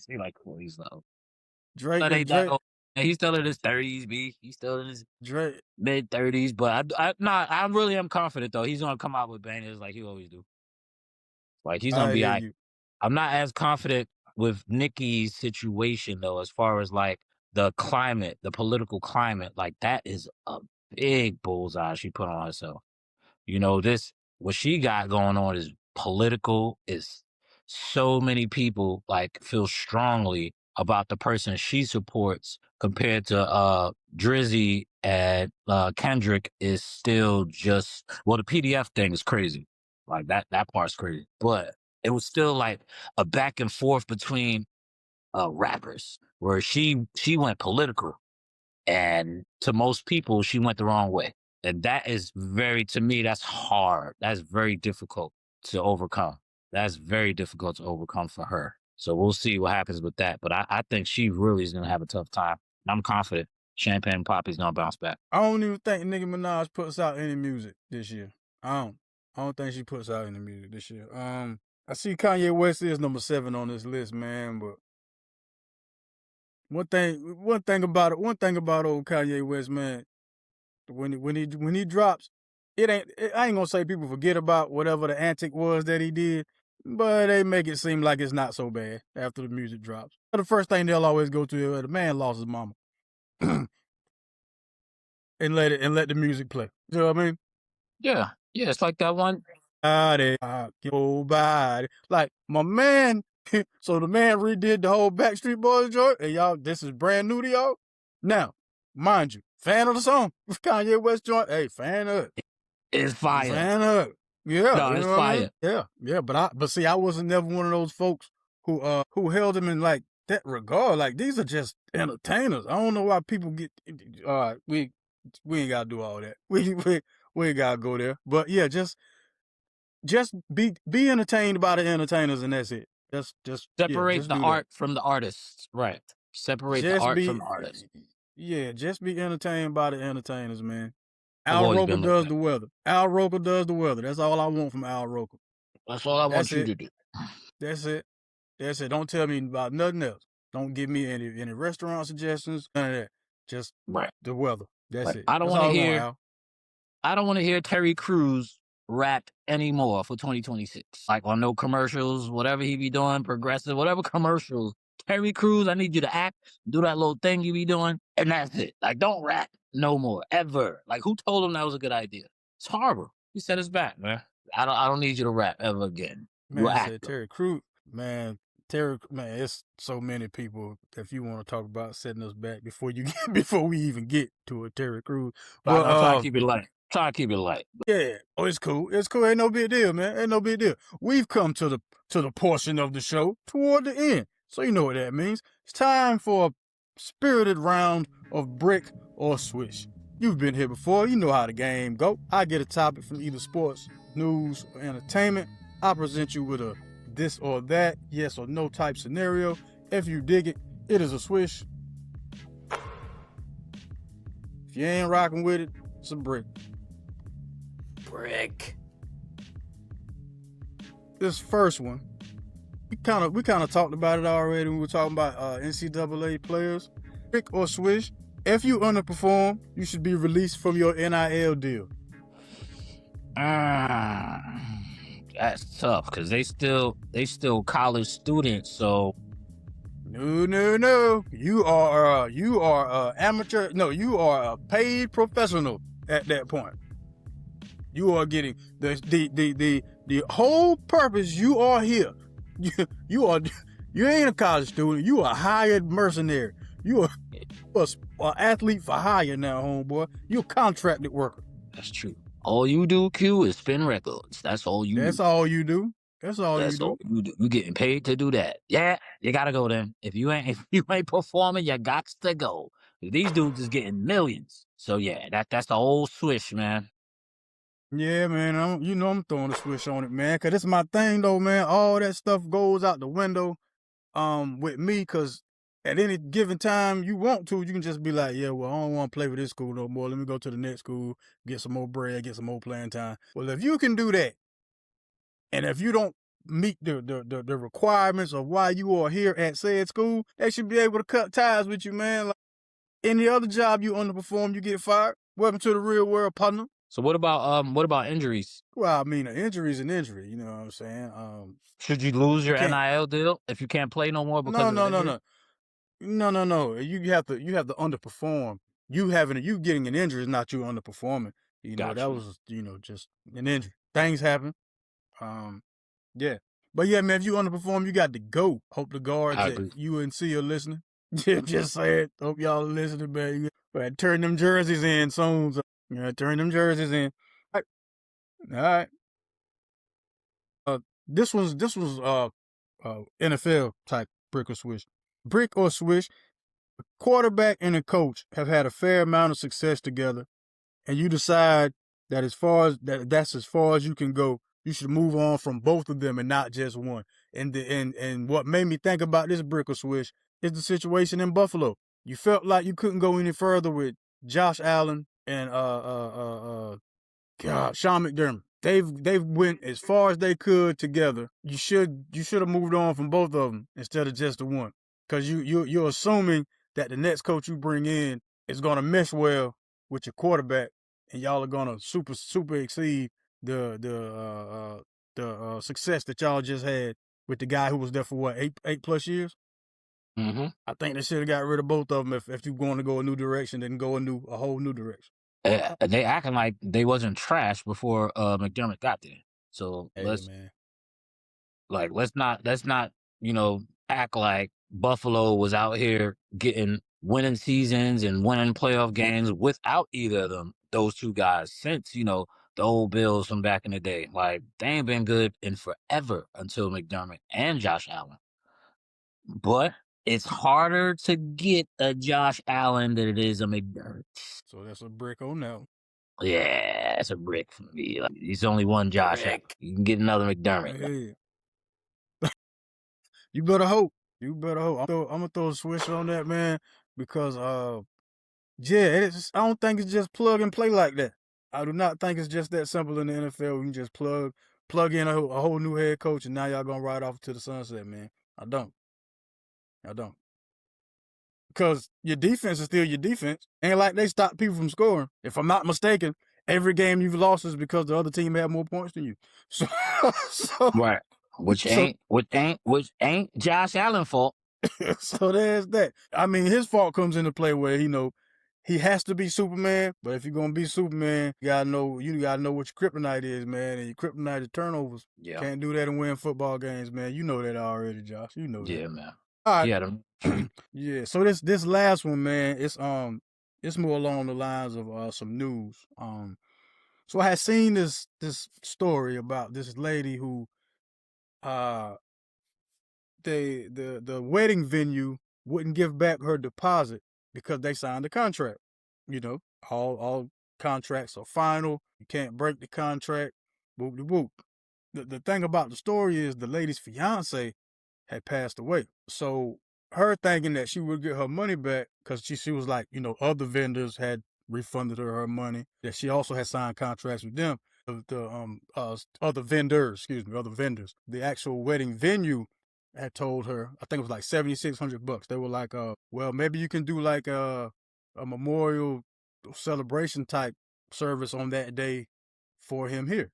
He like 40 something. Drake. He's still in his 30s, B. He's still in his Drake mid 30s, but I really am confident though. He's gonna come out with bangers like he always do. Like he's gonna be all right. I'm not as confident with Nicki's situation though, as far as like the political climate. Like that is a big bullseye she put on herself. What she got going on is political. Is so many people like feel strongly about the person she supports compared to Drizzy and Kendrick is still just, the PDF thing is crazy. Like that part's crazy. But it was still like a back and forth between rappers where she went political, and to most people she went the wrong way. And that is to me, that's hard. That's very difficult to overcome. That's very difficult to overcome for her. So we'll see what happens with that. But I think she really is going to have a tough time. I'm confident Champagne Poppy's going to bounce back. I don't even think Nicki Minaj puts out any music this year. I don't think she puts out any music this year. I see Kanye West is number 7 on this list, man. But one thing about old Kanye West, man, when he drops, I ain't gonna say people forget about whatever the antic was that he did, but they make it seem like it's not so bad after the music drops. The first thing they'll always go to is the man lost his mama. and let the music play. You know what I mean? Yeah, it's like that one. Body, your body. Like my man. So the man redid the whole Backstreet Boys joint, and y'all, this is brand new to y'all. Now, mind you, fan of the song, Kanye West joint. Hey, fan of it. It's fire. Fan of it. Yeah, No, you it's know what I fire. mean? Yeah. But see, I wasn't never one of those folks who held them in like that regard. Like these are just entertainers. I don't know why people get. All right, we ain't gotta do all that. We ain't gotta go there. But yeah, just be entertained by the entertainers, and that's it. Just Separate just the do art that. from the artists. Right. Separate the Just art be from the artist. yeah, just be entertained by the entertainers, man. I've Al always Roker been like does that. the weather. Al Roker does the weather. That's all I want from Al Roker. That's all I want That's you it. to do. That's it. That's it. Don't tell me about nothing else. Don't give me any restaurant suggestions. None of that. Just Right. the weather. That's Right. it. I don't That's want all to I want, hear. Al. I don't want to hear Terry Crews rap anymore for 2026. Like on no commercials, whatever he be doing, progressive, whatever commercials. Terry Crews, I need you to act, do that little thing you be doing, and that's it. Like, don't rap no more, ever. Like, who told him that was a good idea? It's horrible. He said it's bad, man. I don't need you to rap ever again. You Man, I act. said Terry Crews. Man, it's so many people. If you want to talk about setting us back before we even get to a Terry Crews, I'm trying but to keep it light. yeah. Oh, it's cool. It's cool. Ain't no big deal, man. Ain't no big deal. We've come to the portion of the show toward the end, so you know what that means. It's time for a spirited round of brick or swish. You've been here before. You know how the game go. I get a topic from either sports, news, or entertainment. I present you with a this or that, yes or no type scenario. If you dig it, it is a swish. If you ain't rocking with it, it's a brick. Brick. This first one, we kind of talked about it already when we were talking about NCAA players. Brick or swish. If you underperform, you should be released from your NIL deal. That's tough because they still college students. So No. You are amateur. No, you are a paid professional at that point. You are getting the whole purpose. You are here. You ain't a college student. You are a hired mercenary. You are an athlete for hire now, homeboy. You're a contracted worker. that's true. All you do, Q, is spin records. That's all you That's do. all you do. That's all That's you do. all you do. You getting paid to do that. Yeah, you gotta go then. If you ain't performing, you got to go. These dudes is getting millions. So yeah, that's the old swish, man. Yeah, man. I'm throwing a switch on it, man. Cause it's my thing, though, man. All that stuff goes out the window, with me. Cause at any given time you want to, you can just be like, yeah, well, I don't want to play for this school no more. Let me go to the next school, get some more bread, get some more playing time. Well, if you can do that, and if you don't meet the requirements of why you are here at said school, they should be able to cut ties with you, man. Like any other job you underperform, you get fired. Welcome to the real world, partner. So what about injuries? Well, I mean, an injury is an injury. You know what I'm saying? Should you lose your can't- NIL deal if you can't play no more because No. of injury? No. You have to underperform. You getting an injury is not you underperforming. You know, Gotcha. that was, just an injury. Things happen. Yeah. But yeah, man, if you underperform, you got to go. Hope the guards I at agree. UNC are listening. Just say it. Hope y'all are listening, man. You turn them jerseys in soon. So, turn them jerseys in. All right. This was NFL type brick or swish. Brick or swish. A quarterback and a coach have had a fair amount of success together, and you decide that that's as far as you can go. You should move on from both of them and not just one. And what made me think about this brick or swish is the situation in Buffalo. You felt like you couldn't go any further with Josh Allen and Sean McDermott. They've went as far as they could together. You should have moved on from both of them instead of just the one, because you're assuming that the next coach you bring in is gonna mesh well with your quarterback, and y'all are gonna super exceed the success that y'all just had with the guy who was there for what, 8+ years. Mm-hmm. I think they should have got rid of both of them if you're going to go a new direction, then go a whole new direction. And they acting like they wasn't trash before McDermott got there. So Hey, man. let's not act like Buffalo was out here getting winning seasons and winning playoff games without either of those two guys since the old Bills from back in the day. Like, they ain't been good in forever until McDermott and Josh Allen. But it's harder to get a Josh Allen than it is a McDermott. So that's a brick on that one. Yeah, that's a brick for me. Like, he's only one Josh Allen. You can get another McDermott. Hey. You better hope. You better hope. I'm gonna throw a Swish on that, man, because yeah, I don't think it's just plug and play like that. I do not think it's just that simple in the NFL. You can just plug in a whole new head coach, and now y'all gonna ride off to the sunset, man. I don't. Because your defense is still your defense. Ain't like they stop people from scoring. If I'm not mistaken, every game you've lost is because the other team had more points than you. So right. Which ain't Josh Allen's fault. So there's that. I mean, his fault comes into play where he has to be Superman, but if you're gonna be Superman, you gotta know what your kryptonite is, man. And your kryptonite is turnovers. Yeah. Can't do that and win football games, man. You know that already, Josh. You know that. Yeah, man. All right. Yeah. Yeah. So this last one, man, it's more along the lines of some news. So I had seen this story about this lady who the wedding venue wouldn't give back her deposit because they signed a contract. You know, all contracts are final. You can't break the contract. Boop de boop. The thing about the story is the lady's fiance had passed away. So her thinking that she would get her money back because she was like, other vendors had refunded her money, that she also had signed contracts with them. Other vendors. The actual wedding venue had told her, I think it was like $7,600. They were like, well, maybe you can do like a memorial celebration type service on that day for him here,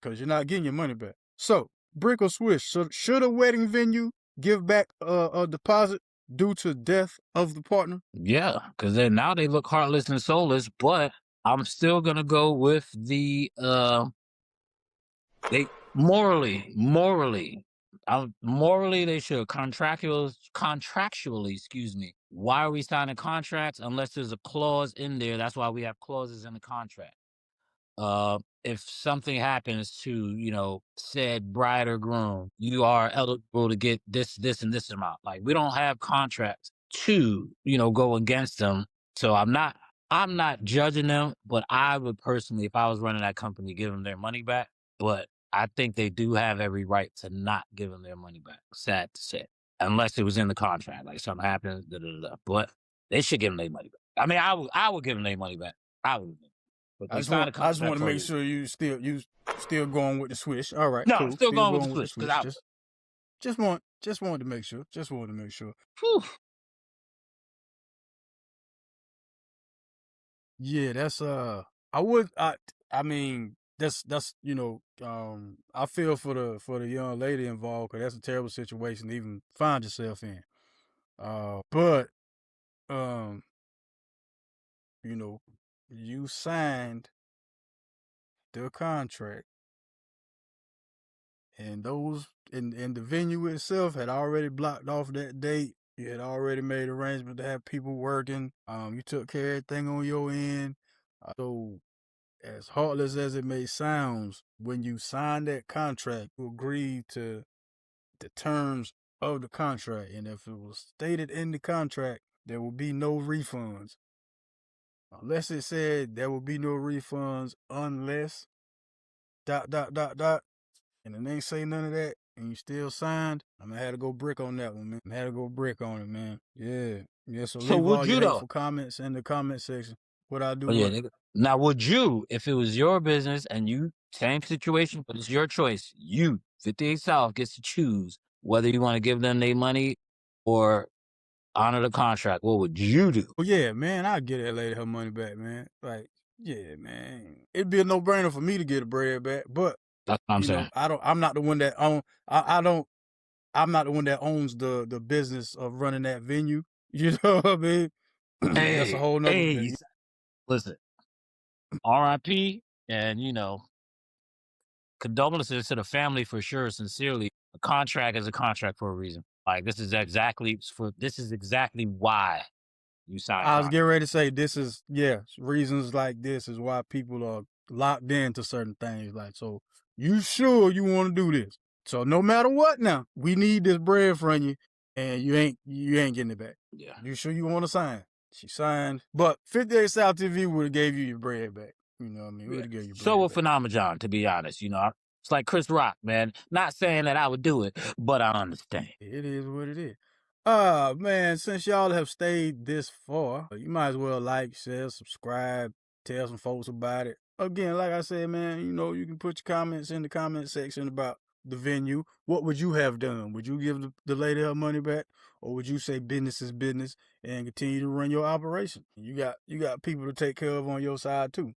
because you're not getting your money back. So, brick or swish, should a wedding venue give back a deposit due to death of the partner? Yeah, because now they look heartless and soulless, but I'm still gonna go with the they morally they should contractually, excuse me. Why are we signing contracts unless there's a clause in there? That's why we have clauses in the contract. If something happens to said bride or groom, you are eligible to get this and this amount. Like, we don't have contracts to go against them. So I'm not judging them, but I would personally, if I was running that company, give them their money back. But I think they do have every right to not give them their money back. Sad to say, unless it was in the contract, like something happens. But they should give them their money back. I mean, I would give them their money back. I would. But I just want to make sure you still going with the Swish. All right, no, cool. I'm still going with the Swish. Just wanted to make sure. Whew. Yeah, that's I mean that's I feel for the young lady involved, because that's a terrible situation to even find yourself in. But you signed the contract, and the venue itself had already blocked off that date. You had already made arrangements to have people working. You took care of everything on your end. So, as heartless as it may sound, when you signed that contract, you agreed to the terms of the contract, and if it was stated in the contract, there will be no refunds. Unless it said there will be no refunds unless ... and it ain't say none of that, and you still signed, I'm gonna have to go brick on that one, man. I had to go brick on it, man. Yeah. So leave all your hateful comments in the comment section. What I do? Now, would you, if it was your business and you, same situation, but it's your choice, you, 58 South, gets to choose whether you want to give them their money or honor the contract, what would you do? Well, yeah, man, I'd get that lady her money back, man. Like, yeah, man, it'd be a no-brainer for me to get the bread back, but that's what I'm saying. I'm not the one that I'm not the one that owns the business of running that venue. You know what I mean? That's a whole nother thing. Listen, R.I.P. And, condolences to the family for sure, sincerely. A contract is a contract for a reason. Like, this is exactly why you signed I was contract. getting ready to say reasons like this is why people are locked into certain things. Like, so you sure you want to do this? So no matter what now, we need this bread from you, and you ain't getting it back. Yeah. You sure you want to sign? She signed, but 58 South TV would have gave you your bread back. You know what I mean? Would have gave you bread So a back. phenomenon, to be honest. It's like Chris Rock, man. Not saying that I would do it, but I understand. It is what it is. Man, since y'all have stayed this far, you might as well like, share, subscribe, tell some folks about it. Again, like I said, man, you can put your comments in the comment section about the venue. What would you have done? Would you give the lady her money back, or would you say business is business and continue to run your operation? You got people to take care of on your side too.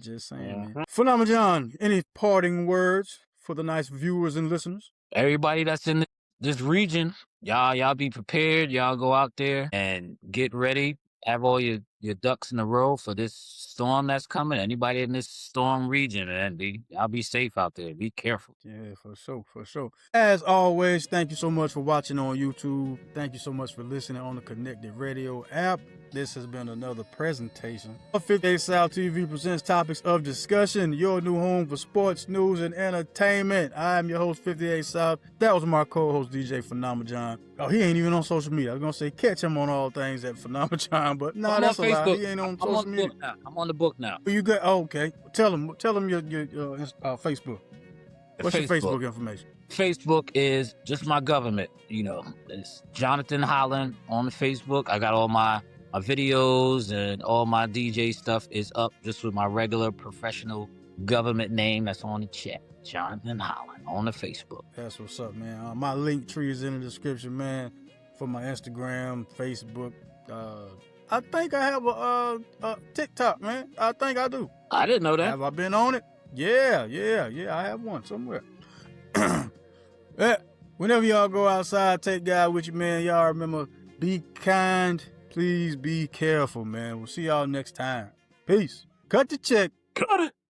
Just saying, man. Phenomenon, any parting words for the nice viewers and listeners? Everybody that's in this region, y'all be prepared. Y'all go out there and get ready. Have all your ducks in a row for this storm that's coming. Anybody in this storm region, man, y'all be safe out there. Be careful. Yeah, for sure. As always, thank you so much for watching on YouTube. Thank you so much for listening on the Connected Radio app. This has been another presentation of 58 South TV presents Topics of Discussion, your new home for sports, news, and entertainment. I am your host, 58 South. That was my co-host, DJ Phenomenon. Oh, he ain't even on social media. I was going to say catch him on all things at Phenomenon, but no, that's a lie. He ain't on social media. I'm on the book now. You got, okay. Tell him your Facebook. What's your Facebook information? Facebook is just my government. It's Jonathan Holland on the Facebook. I got all my videos and all my DJ stuff is up just with my regular professional government name that's on the chat. Jonathan Holland on the Facebook. That's what's up, man. My link tree is in the description, man, for my Instagram, Facebook. I think I have a TikTok, man. I think I do. I didn't know that. Have I been on it? Yeah. I have one somewhere. Whenever y'all go outside, take God with you, man. Y'all remember, be kind. Please be careful, man. We'll see y'all next time. Peace. Cut the check. Cut it.